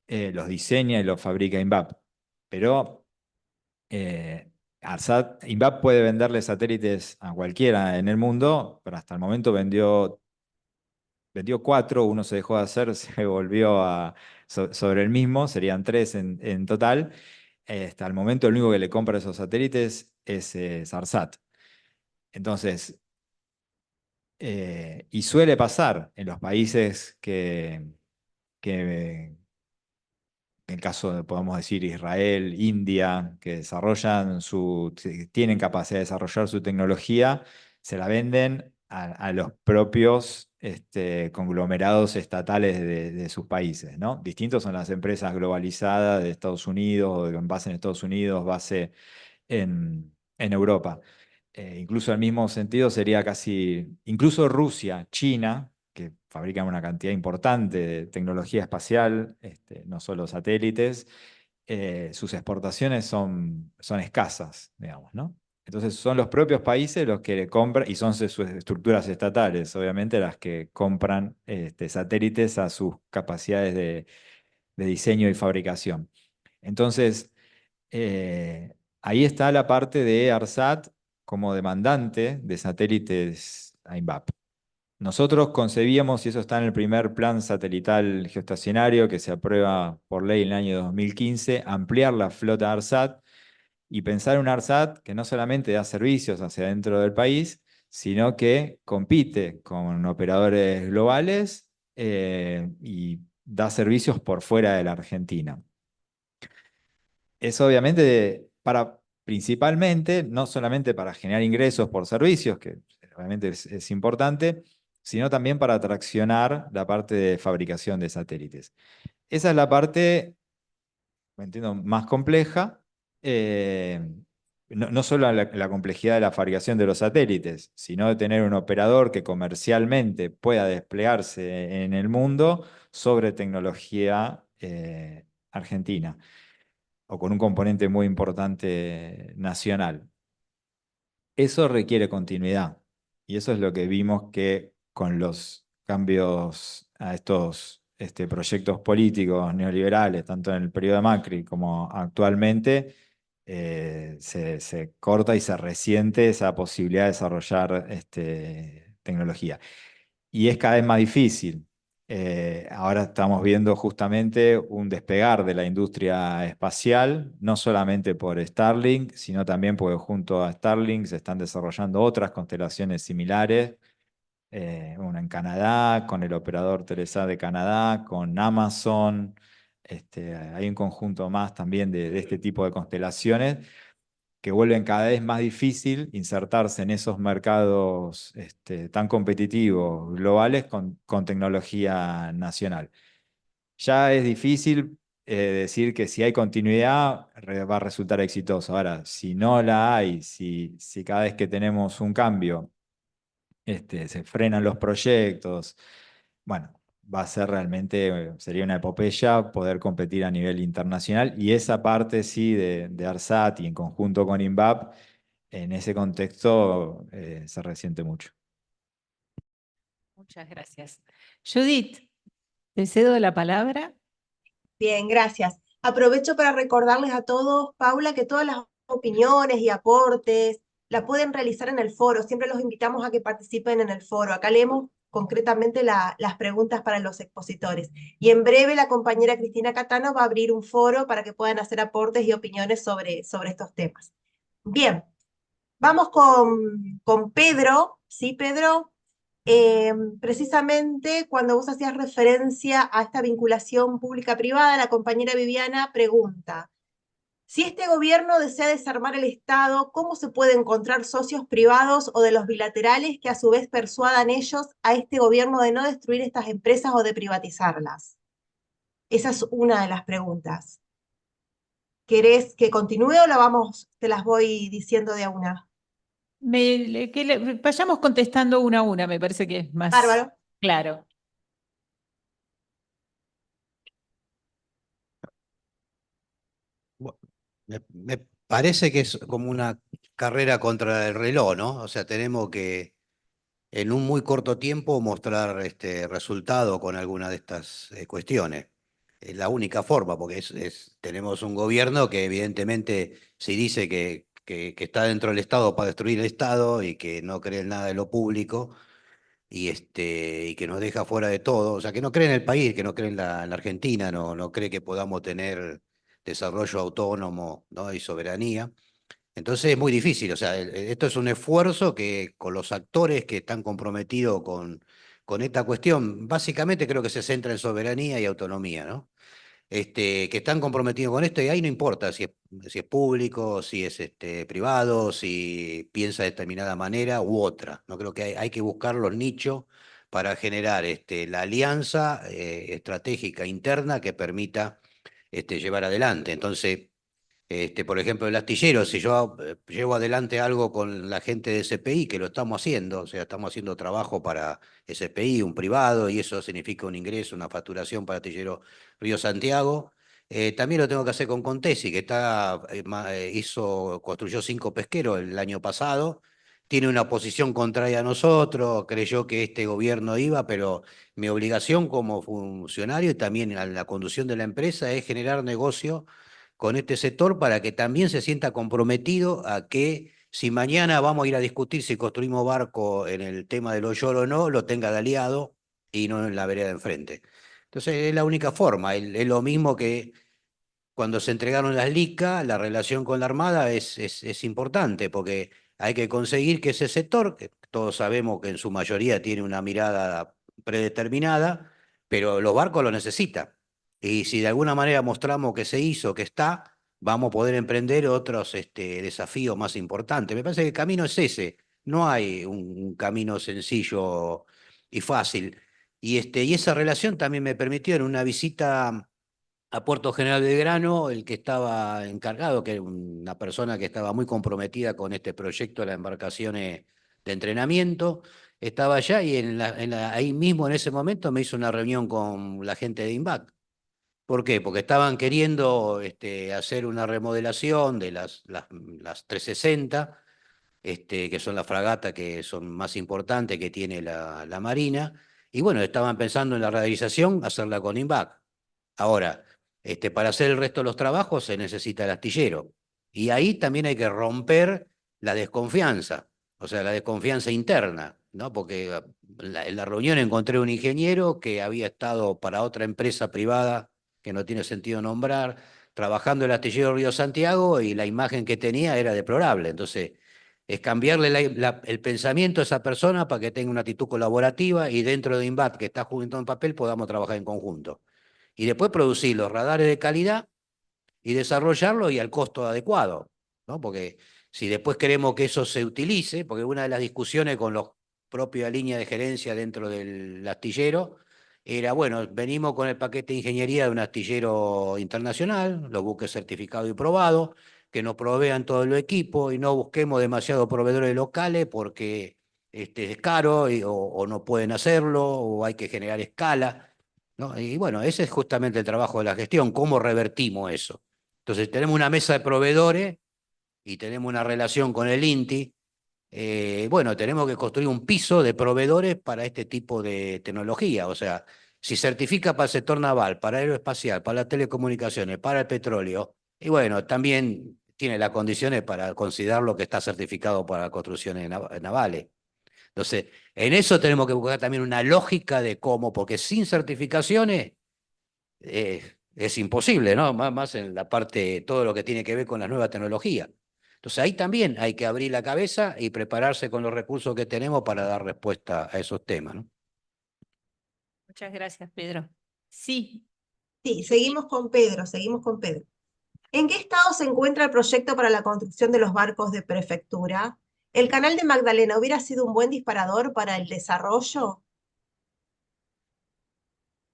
los diseña y los fabrica INVAP. Pero INVAP puede venderle satélites a cualquiera en el mundo, pero hasta el momento vendió 4, uno se dejó de hacer, se volvió sobre el mismo, serían 3 en total. Hasta el momento el único que le compra esos satélites es ARSAT. Entonces, y suele pasar en los países que en el caso de, podemos decir, Israel, India, que tienen capacidad de desarrollar su tecnología, se la venden a los propios conglomerados estatales de sus países, ¿no? Distintos son las empresas globalizadas de Estados Unidos, o con base en Estados Unidos, base en Europa. Incluso al mismo sentido sería incluso Rusia, China, que fabrican una cantidad importante de tecnología espacial, no solo satélites, sus exportaciones son escasas, digamos, ¿no? Entonces son los propios países los que compran, y son sus estructuras estatales, obviamente, las que compran satélites a sus capacidades de diseño y fabricación. Entonces, ahí está la parte de ARSAT como demandante de satélites a INVAP. Nosotros concebíamos, y eso está en el primer plan satelital geoestacionario que se aprueba por ley en el año 2015, ampliar la flota ARSAT y pensar un ARSAT que no solamente da servicios hacia dentro del país, sino que compite con operadores globales y da servicios por fuera de la Argentina. Es obviamente principalmente, no solamente para generar ingresos por servicios, que obviamente es importante, sino también para traccionar la parte de fabricación de satélites. Esa es la parte, me entiendo, más compleja. No solo la complejidad de la fabricación de los satélites, sino de tener un operador que comercialmente pueda desplegarse en el mundo sobre tecnología argentina, o con un componente muy importante nacional. Eso requiere continuidad, y eso es lo que vimos que con los cambios a estos proyectos políticos neoliberales, tanto en el periodo de Macri como actualmente, se corta y se resiente esa posibilidad de desarrollar tecnología. Y es cada vez más difícil. Ahora estamos viendo justamente un despegar de la industria espacial, no solamente por Starlink, sino también porque junto a Starlink se están desarrollando otras constelaciones similares, una en Canadá, con el operador Telesat de Canadá, con Amazon. Hay un conjunto más también de este tipo de constelaciones que vuelven cada vez más difícil insertarse en esos mercados tan competitivos, globales, con tecnología nacional. Ya es difícil decir que si hay continuidad va a resultar exitoso. Ahora, si no la hay, si cada vez que tenemos un cambio se frenan los proyectos, bueno, va a ser realmente, sería una epopeya poder competir a nivel internacional, y esa parte sí de ARSAT y en conjunto con INVAP, en ese contexto se resiente mucho. Muchas gracias. Judith, te cedo la palabra. Bien, gracias. Aprovecho para recordarles a todos, Paula, que todas las opiniones y aportes la pueden realizar en el foro. Siempre los invitamos a que participen en el foro. Acá leemos concretamente las preguntas para los expositores. Y en breve la compañera Cristina Catano va a abrir un foro para que puedan hacer aportes y opiniones sobre estos temas. Bien, vamos con Pedro. ¿Sí, Pedro? Precisamente cuando vos hacías referencia a esta vinculación pública-privada, la compañera Viviana pregunta, si este gobierno desea desarmar el Estado, ¿cómo se puede encontrar socios privados o de los bilaterales que a su vez persuadan ellos a este gobierno de no destruir estas empresas o de privatizarlas? Esa es una de las preguntas. ¿Querés que continúe o te las voy diciendo de a una? Vayamos contestando una a una, me parece que es más Bárbaro. claro. Me parece que es como una carrera contra el reloj, ¿no? O sea, tenemos que en un muy corto tiempo mostrar este resultado con alguna de estas cuestiones. Es la única forma, porque tenemos un gobierno que evidentemente si dice que está dentro del Estado para destruir el Estado y que no cree en nada de lo público y que nos deja fuera de todo, o sea, que no cree en el país, que no cree en la Argentina, no cree que podamos tener desarrollo autónomo, ¿no? Y soberanía. Entonces es muy difícil, o sea, esto es un esfuerzo que con los actores que están comprometidos con esta cuestión, básicamente creo que se centra en soberanía y autonomía, ¿no? Que están comprometidos con esto y ahí no importa si es público, si es privado, si piensa de determinada manera u otra. No creo que hay que buscar los nichos para generar la alianza estratégica interna que permita llevar adelante. Entonces, por ejemplo, el astillero, si yo llevo adelante algo con la gente de SPI, que lo estamos haciendo, o sea, estamos haciendo trabajo para SPI, un privado, y eso significa un ingreso, una facturación para Astillero Río Santiago. También lo tengo que hacer con Contesi, que construyó 5 pesqueros el año pasado, tiene una posición contraria a nosotros, creyó que este gobierno iba, pero mi obligación como funcionario y también a la conducción de la empresa es generar negocio con este sector para que también se sienta comprometido a que si mañana vamos a ir a discutir si construimos barco en el tema del hoyoro o no, lo tenga de aliado y no en la vereda de enfrente. Entonces es la única forma, es lo mismo que cuando se entregaron las LICA, la relación con la Armada es importante porque hay que conseguir que ese sector, que todos sabemos que en su mayoría tiene una mirada predeterminada, pero los barcos lo necesitan. Y si de alguna manera mostramos que se hizo, que está, vamos a poder emprender otros desafíos más importantes. Me parece que el camino es ese. No hay un camino sencillo y fácil. Y esa relación también me permitió en una visita a Puerto General Belgrano, el que estaba encargado, que era una persona que estaba muy comprometida con este proyecto de las embarcaciones de entrenamiento, estaba allá y ahí mismo en ese momento me hizo una reunión con la gente de INVAC. ¿Por qué? Porque estaban queriendo hacer una remodelación de las 360, que son las fragatas que son más importantes que tiene la Marina, y bueno, estaban pensando en la realización, hacerla con INVAC. Ahora, para hacer el resto de los trabajos se necesita el astillero. Y ahí también hay que romper la desconfianza, o sea, la desconfianza interna, ¿no? Porque en la reunión encontré un ingeniero que había estado para otra empresa privada, que no tiene sentido nombrar, trabajando en el astillero Río Santiago y la imagen que tenía era deplorable. Entonces, es cambiarle el pensamiento a esa persona para que tenga una actitud colaborativa y dentro de INVAT, que está juntando en papel, podamos trabajar en conjunto y después producir los radares de calidad y desarrollarlo y al costo adecuado, ¿no? Porque si después queremos que eso se utilice, porque una de las discusiones con los propia línea de gerencia dentro del astillero era, bueno, venimos con el paquete de ingeniería de un astillero internacional, los buques certificados y probados, que nos provean todo el equipo y no busquemos demasiados proveedores locales porque es caro o no pueden hacerlo o hay que generar escala, ¿no? Y bueno, ese es justamente el trabajo de la gestión, cómo revertimos eso. Entonces tenemos una mesa de proveedores y tenemos una relación con el INTI. Bueno, tenemos que construir un piso de proveedores para este tipo de tecnología. O sea, si certifica para el sector naval, para aeroespacial, para las telecomunicaciones, para el petróleo, y bueno, también tiene las condiciones para considerarlo que está certificado para construcciones navales. Entonces, en eso tenemos que buscar también una lógica de cómo, porque sin certificaciones es imposible, ¿no? Más en la parte, todo lo que tiene que ver con la nueva tecnología. Entonces ahí también hay que abrir la cabeza y prepararse con los recursos que tenemos para dar respuesta a esos temas, ¿no? Muchas gracias, Pedro. Sí, Sí, seguimos con Pedro, seguimos con Pedro. ¿En qué estado se encuentra el proyecto para la construcción de los barcos de prefectura? ¿El canal de Magdalena hubiera sido un buen disparador para el desarrollo?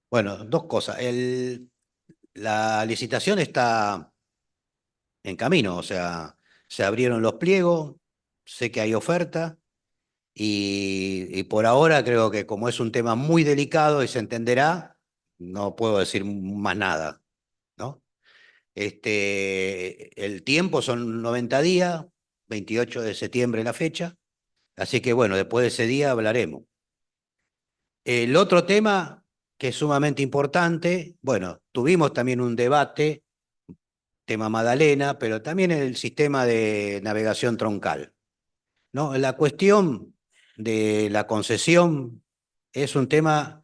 Bueno, dos cosas. La licitación está en camino, o sea, se abrieron los pliegos, sé que hay oferta y por ahora creo que como es un tema muy delicado y se entenderá, no puedo decir más nada, ¿no? El tiempo son 90 días, 28 de septiembre la fecha, así que bueno, después de ese día hablaremos. El otro tema que es sumamente importante, bueno, tuvimos también un debate, tema Magdalena, pero también el sistema de navegación troncal, ¿no? La cuestión de la concesión es un tema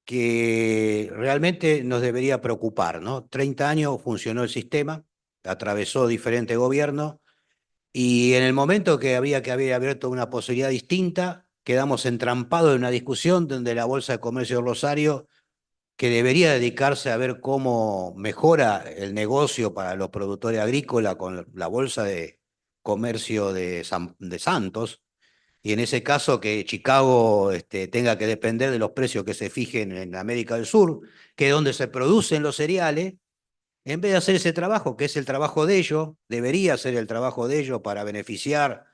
que realmente nos debería preocupar, ¿no? 30 años funcionó el sistema, atravesó diferentes gobiernos, y en el momento que había que haber abierto una posibilidad distinta, quedamos entrampados en una discusión donde la Bolsa de Comercio de Rosario, que debería dedicarse a ver cómo mejora el negocio para los productores agrícolas con la Bolsa de Comercio de Santos, y en ese caso que Chicago tenga que depender de los precios que se fijen en América del Sur, que es donde se producen los cereales, en vez de hacer ese trabajo, que es el trabajo de ellos, debería ser el trabajo de ellos para beneficiar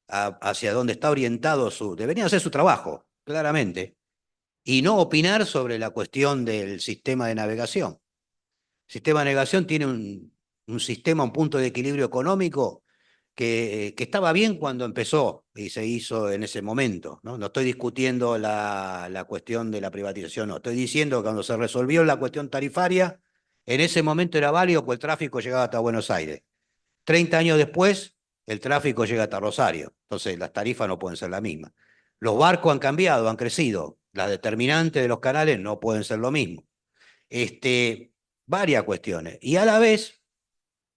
hacia donde está orientado deberían hacer su trabajo, claramente, y no opinar sobre la cuestión del sistema de navegación. El sistema de navegación tiene un sistema, un punto de equilibrio económico que estaba bien cuando empezó y se hizo en ese momento, ¿no? No estoy discutiendo la cuestión de la privatización, no. Estoy diciendo que cuando se resolvió la cuestión tarifaria, en ese momento era válido porque el tráfico llegaba hasta Buenos Aires. 30 años después, el tráfico llega hasta Rosario. Entonces, las tarifas no pueden ser las mismas. Los barcos han cambiado, han crecido. Las determinantes de los canales no pueden ser lo mismo. Varias cuestiones. Y a la vez,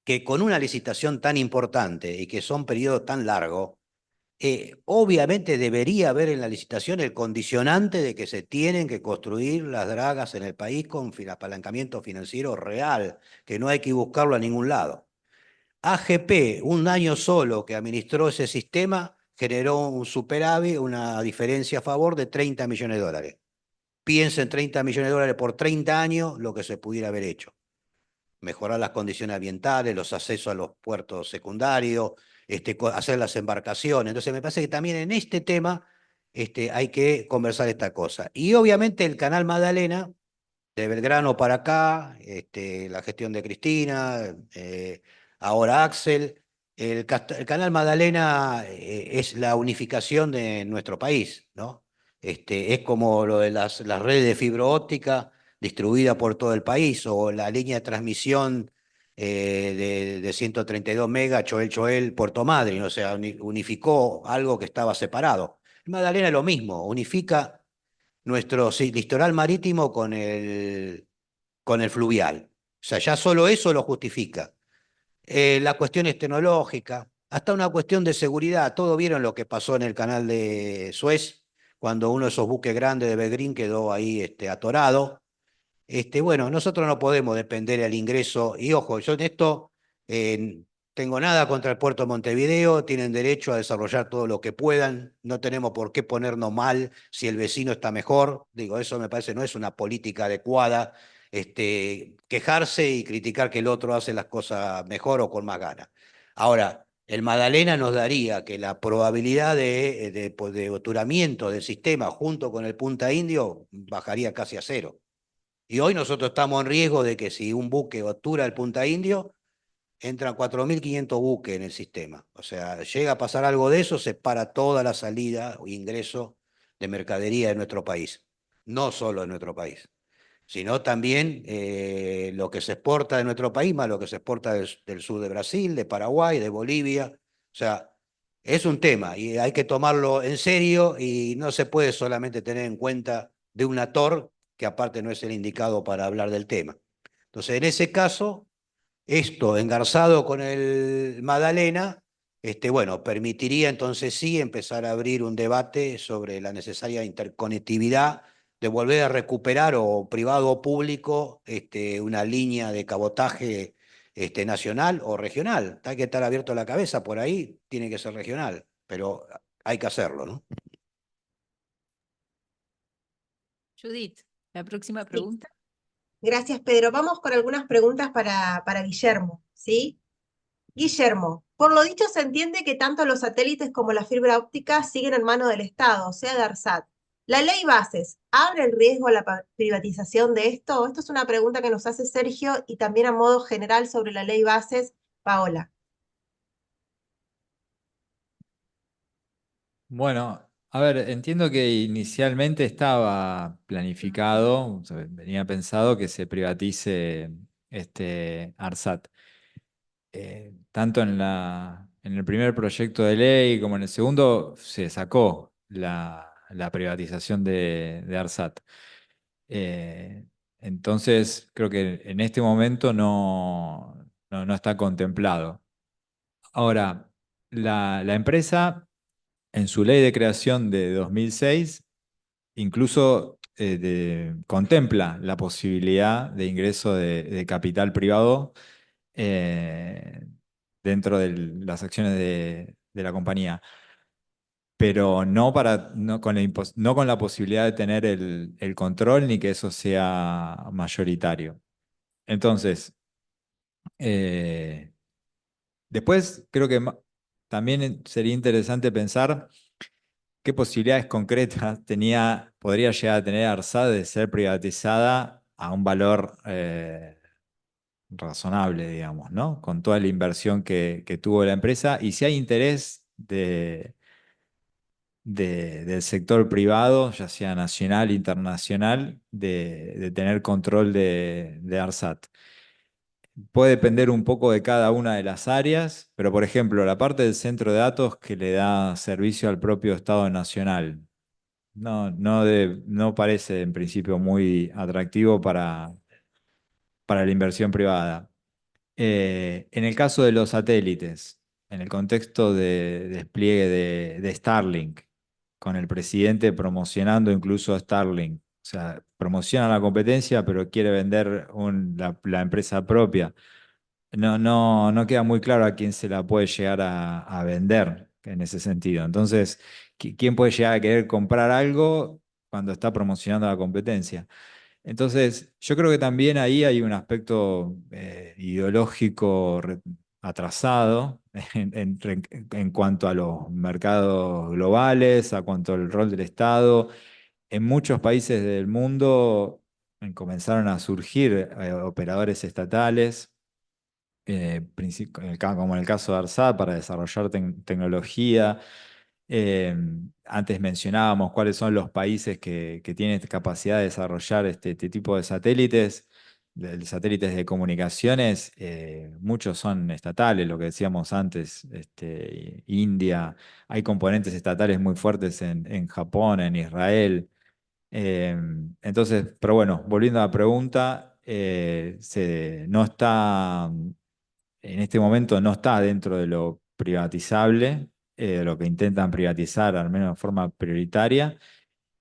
que con una licitación tan importante y que son periodos tan largos, obviamente debería haber en la licitación el condicionante de que se tienen que construir las dragas en el país con apalancamiento financiero real, que no hay que buscarlo a ningún lado. AGP, un año solo que administró ese sistema, generó un superávit, una diferencia a favor de 30 millones de dólares. Piensa en 30 millones de dólares por 30 años lo que se pudiera haber hecho. Mejorar las condiciones ambientales, los accesos a los puertos secundarios, hacer las embarcaciones. Entonces me parece que también en este tema hay que conversar esta cosa. Y obviamente el canal Magdalena, de Belgrano para acá, la gestión de Cristina, ahora Axel. El canal Magdalena es la unificación de nuestro país, ¿no? Es como lo de las redes de fibra óptica distribuida por todo el país, o la línea de transmisión de 132 megas, Choel, Puerto Madryn, o sea, unificó algo que estaba separado. Magdalena es lo mismo, unifica nuestro litoral marítimo con el fluvial. O sea, ya solo eso lo justifica. Las cuestiones tecnológicas, hasta una cuestión de seguridad. Todos vieron lo que pasó en el canal de Suez, cuando uno de esos buques grandes de Belgrano quedó ahí atorado. Bueno, nosotros no podemos depender del ingreso, y ojo, yo en esto tengo nada contra el puerto de Montevideo, tienen derecho a desarrollar todo lo que puedan, no tenemos por qué ponernos mal si el vecino está mejor, digo, eso me parece no es una política adecuada, quejarse y criticar que el otro hace las cosas mejor o con más ganas. Ahora, el Magdalena nos daría que la probabilidad de oturamiento del sistema junto con el Punta Indio bajaría casi a cero. Y hoy nosotros estamos en riesgo de que si un buque obtura el Punta Indio, entran 4.500 buques en el sistema. O sea, llega a pasar algo de eso, se para toda la salida o ingreso de mercadería de nuestro país. No solo de nuestro país, sino también lo que se exporta de nuestro país, más lo que se exporta del sur de Brasil, de Paraguay, de Bolivia. O sea, es un tema y hay que tomarlo en serio y no se puede solamente tener en cuenta de un actor que aparte no es el indicado para hablar del tema. Entonces, en ese caso, esto engarzado con el Magdalena, bueno, permitiría entonces sí empezar a abrir un debate sobre la necesaria interconectividad de volver a recuperar, o privado o público, una línea de cabotaje nacional o regional. Hay que estar abierto a la cabeza por ahí, tiene que ser regional, pero hay que hacerlo, ¿no? Judith, la próxima Sí. pregunta. Gracias, Pedro. Vamos con algunas preguntas para Guillermo, ¿sí? Guillermo, por lo dicho se entiende que tanto los satélites como la fibra óptica siguen en manos del Estado, o sea, de ARSAT. ¿La ley Bases abre el riesgo a la privatización de esto? Esto es una pregunta que nos hace Sergio y también a modo general sobre la ley Bases, Paola. Bueno, a ver, entiendo que inicialmente estaba planificado, o sea, venía pensado que se privatice ARSAT. Tanto en el primer proyecto de ley como en el segundo se sacó la privatización de ARSAT. Entonces, creo que en este momento no está contemplado. Ahora, la empresa, en su ley de creación de 2006, incluso contempla la posibilidad de ingreso de capital privado eh, dentro de las acciones de la compañía, pero no con la posibilidad de tener el control ni que eso sea mayoritario. Entonces, eh, después creo que también sería interesante pensar qué posibilidades concretas podría llegar a tener ARSAT de ser privatizada a un valor razonable, digamos, ¿no? Con toda la inversión que tuvo la empresa y si hay interés del sector privado, ya sea nacional, internacional, de tener control de ARSAT. Puede depender un poco de cada una de las áreas, pero por ejemplo, la parte del centro de datos que le da servicio al propio Estado Nacional, no parece en principio muy atractivo para la inversión privada. En el caso de los satélites, en el contexto de despliegue de Starlink, con el presidente promocionando incluso a Starlink, o sea, promociona la competencia, pero quiere vender la empresa propia. No queda muy claro a quién se la puede llegar a vender en ese sentido. Entonces, ¿quién puede llegar a querer comprar algo cuando está promocionando la competencia? Entonces, yo creo que también ahí hay un aspecto ideológico atrasado en cuanto a los mercados globales, a cuanto al rol del Estado. En muchos países del mundo comenzaron a surgir operadores estatales como en el caso de ARSAT, para desarrollar tecnología. Antes mencionábamos cuáles son los países que tienen capacidad de desarrollar este tipo de satélites. De satélites de comunicaciones, muchos son estatales, lo que decíamos antes, India, hay componentes estatales muy fuertes en Japón, en Israel. Entonces, pero bueno, volviendo a la pregunta, no está en este momento no está dentro de lo privatizable, lo que intentan privatizar, al menos de forma prioritaria,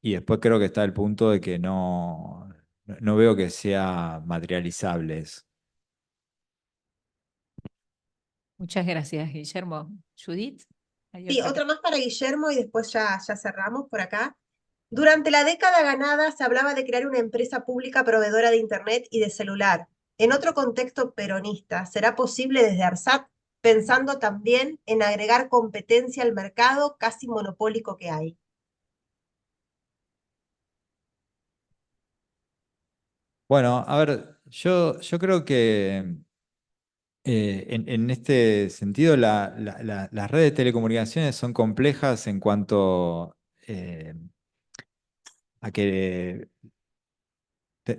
y después creo que está el punto de que no veo que sea materializable eso. Muchas gracias, Guillermo. Judith, ¿hay Sí, otra? otra más para Guillermo y después ya cerramos por acá. Durante la década ganada se hablaba de crear una empresa pública proveedora de Internet y de celular. En otro contexto peronista, ¿será posible desde ARSAT, pensando también en agregar competencia al mercado casi monopólico que hay? Bueno, a ver, yo creo que en este sentido las redes de telecomunicaciones son complejas en cuanto a que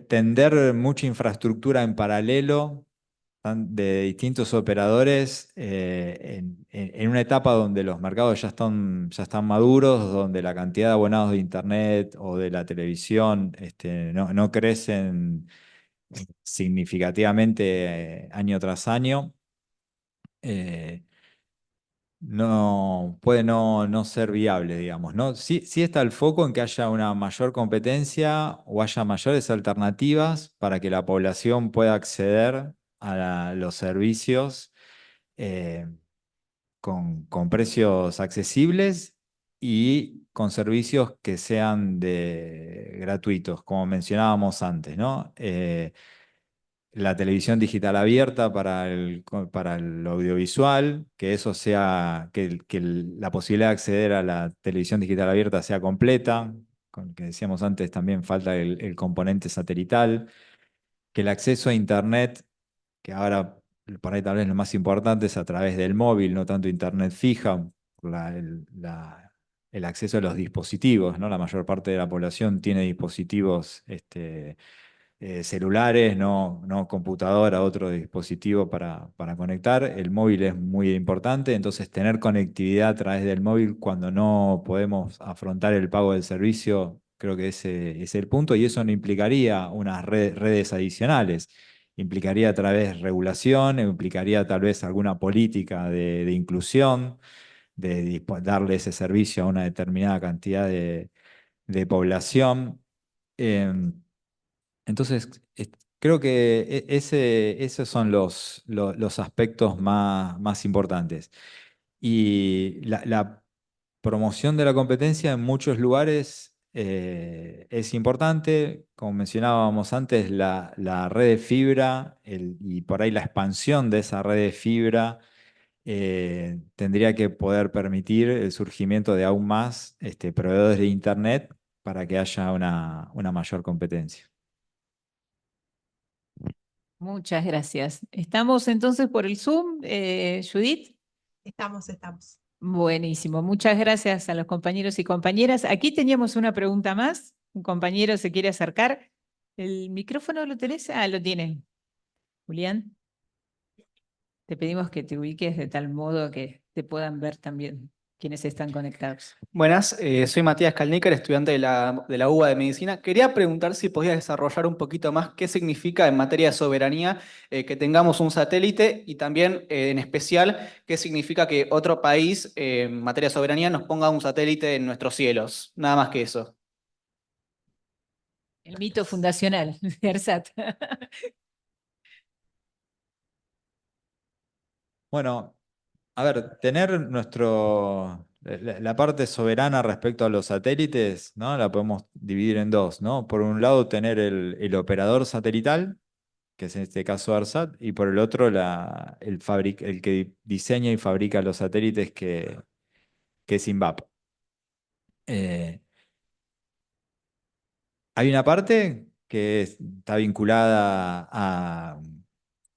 tender mucha infraestructura en paralelo de distintos operadores en una etapa donde los mercados ya están maduros, donde la cantidad de abonados de Internet o de la televisión no crecen significativamente año tras año. eh, puede no ser viable, digamos, ¿no? Sí está el foco en que haya una mayor competencia o haya mayores alternativas para que la población pueda acceder a los servicios eh, con precios accesibles y con servicios que sean gratuitos, como mencionábamos antes, ¿no? La televisión digital abierta para el audiovisual, que eso sea, que la posibilidad de acceder a la televisión digital abierta sea completa, con que decíamos antes, también falta el componente satelital, que el acceso a Internet, que ahora por ahí tal vez lo más importante es a través del móvil, no tanto Internet fija, el acceso a los dispositivos, ¿no? La mayor parte de la población tiene dispositivos celulares, no computadora, otro dispositivo para conectar. El móvil es muy importante, entonces tener conectividad a través del móvil cuando no podemos afrontar el pago del servicio, creo que ese es el punto, y eso no implicaría unas redes adicionales. Implicaría a través de regulación, implicaría tal vez alguna política de inclusión, de darle ese servicio a una determinada cantidad de población. Entonces, creo que esos son los aspectos más importantes. Y la promoción de la competencia en muchos lugares es importante. Como mencionábamos antes, la red de fibra y por ahí la expansión de esa red de fibra tendría que poder permitir el surgimiento de aún más proveedores de Internet para que haya una mayor competencia. Muchas gracias. ¿Estamos entonces por el Zoom, Judith? Estamos. Buenísimo. Muchas gracias a los compañeros y compañeras. Aquí teníamos una pregunta más. Un compañero se quiere acercar. ¿El micrófono lo tenés? Ah, lo tiene. Julián, te pedimos que te ubiques de tal modo que te puedan ver también quienes están conectados. Buenas, soy Matías Calnícar, estudiante de la UBA de Medicina. Quería preguntar si podías desarrollar un poquito más qué significa en materia de soberanía que tengamos un satélite y también, en especial, qué significa que otro país, en materia de soberanía, nos ponga un satélite en nuestros cielos. Nada más que eso. El mito fundacional de ARSAT. Bueno, a ver, tener la parte soberana respecto a los satélites, ¿no? La podemos dividir en dos, ¿no? Por un lado, tener el operador satelital, que es en este caso ARSAT, y por el otro, el que diseña y fabrica los satélites, que es INVAP. Hay una parte que está vinculada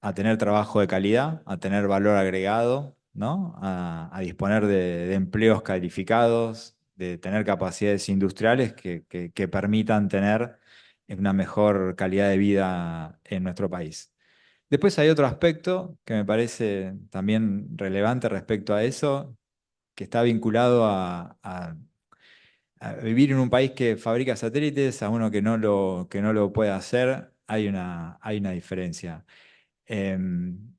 a tener trabajo de calidad, a tener valor agregado, ¿no? A disponer de empleos calificados, de tener capacidades industriales que permitan tener una mejor calidad de vida en nuestro país. Después hay otro aspecto que me parece también relevante respecto a eso, que está vinculado a vivir en un país que fabrica satélites, a uno que no lo puede hacer, hay una diferencia. Em,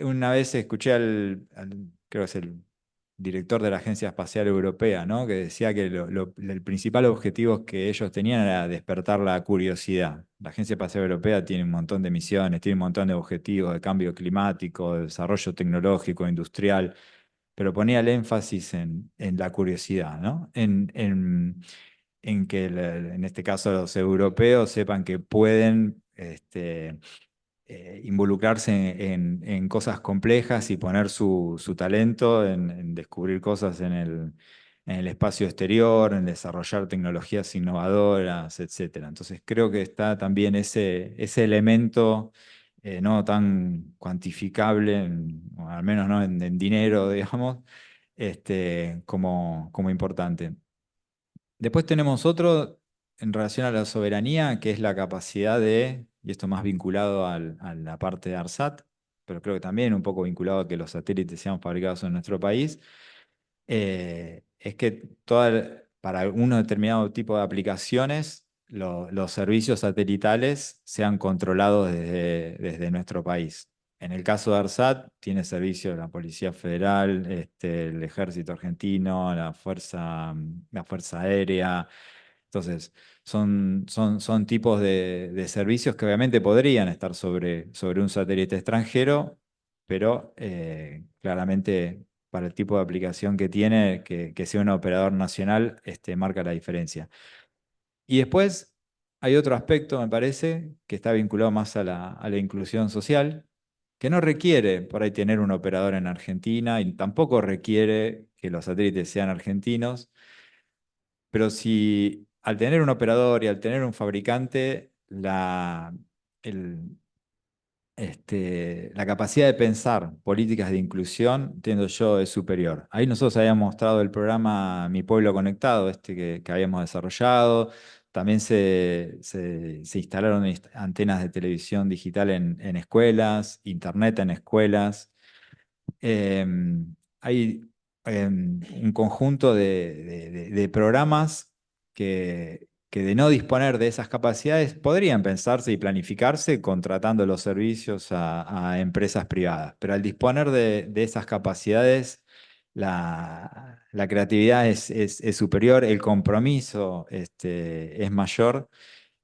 una vez escuché creo que es el director de la Agencia Espacial Europea, ¿no? Que decía que el principal objetivo que ellos tenían era despertar la curiosidad. La Agencia Espacial Europea tiene un montón de misiones, tiene un montón de objetivos de cambio climático, de desarrollo tecnológico, industrial, pero ponía el énfasis en la curiosidad, ¿no? En que en este caso los europeos sepan que pueden involucrarse en cosas complejas y poner su talento en descubrir cosas en el espacio exterior, en desarrollar tecnologías innovadoras, etc. Entonces creo que está también ese elemento no tan cuantificable, o al menos no en dinero, digamos, como importante. Después tenemos otro en relación a la soberanía, que es la capacidad y esto más vinculado a la parte de ARSAT, pero creo que también un poco vinculado a que los satélites sean fabricados en nuestro país, es que para un determinado tipo de aplicaciones, los servicios satelitales sean controlados desde nuestro país. En el caso de ARSAT, tiene servicio la Policía Federal, el Ejército Argentino, la Fuerza Aérea. Entonces, son tipos de servicios que obviamente podrían estar sobre un satélite extranjero, pero claramente para el tipo de aplicación que tiene, que sea un operador nacional, marca la diferencia. Y después hay otro aspecto, me parece, que está vinculado más a la inclusión social, que no requiere por ahí tener un operador en Argentina y tampoco requiere que los satélites sean argentinos, pero si al tener un operador y al tener un fabricante, la capacidad de pensar políticas de inclusión, entiendo yo, es superior. Ahí nosotros habíamos mostrado el programa Mi Pueblo Conectado, que habíamos desarrollado. También se instalaron antenas de televisión digital en escuelas, internet en escuelas. Hay un conjunto de programas que de no disponer de esas capacidades podrían pensarse y planificarse contratando los servicios a empresas privadas, pero al disponer de esas capacidades, la creatividad es superior, el compromiso es mayor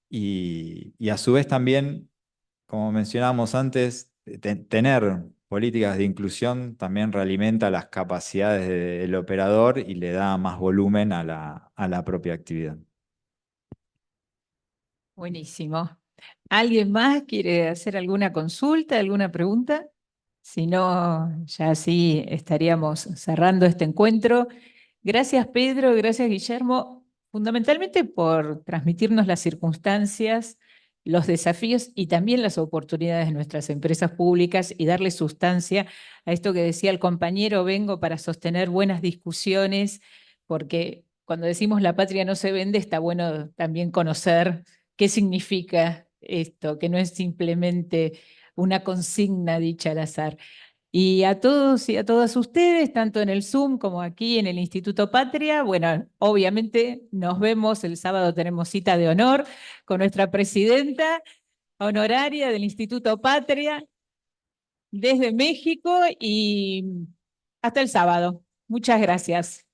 y a su vez también, como mencionábamos antes, tener políticas de inclusión también realimenta las capacidades del operador y le da más volumen a la propia actividad. Buenísimo. ¿Alguien más quiere hacer alguna consulta, alguna pregunta? Si no, ya sí estaríamos cerrando este encuentro. Gracias, Pedro, gracias, Guillermo, fundamentalmente por transmitirnos las circunstancias, los desafíos y también las oportunidades de nuestras empresas públicas y darle sustancia a esto que decía el compañero, vengo para sostener buenas discusiones, porque cuando decimos la patria no se vende, está bueno también conocer qué significa esto, que no es simplemente una consigna dicha al azar. Y a todos y a todas ustedes, tanto en el Zoom como aquí en el Instituto Patria, bueno, obviamente nos vemos el sábado, tenemos cita de honor con nuestra presidenta honoraria del Instituto Patria desde México y hasta el sábado. Muchas gracias.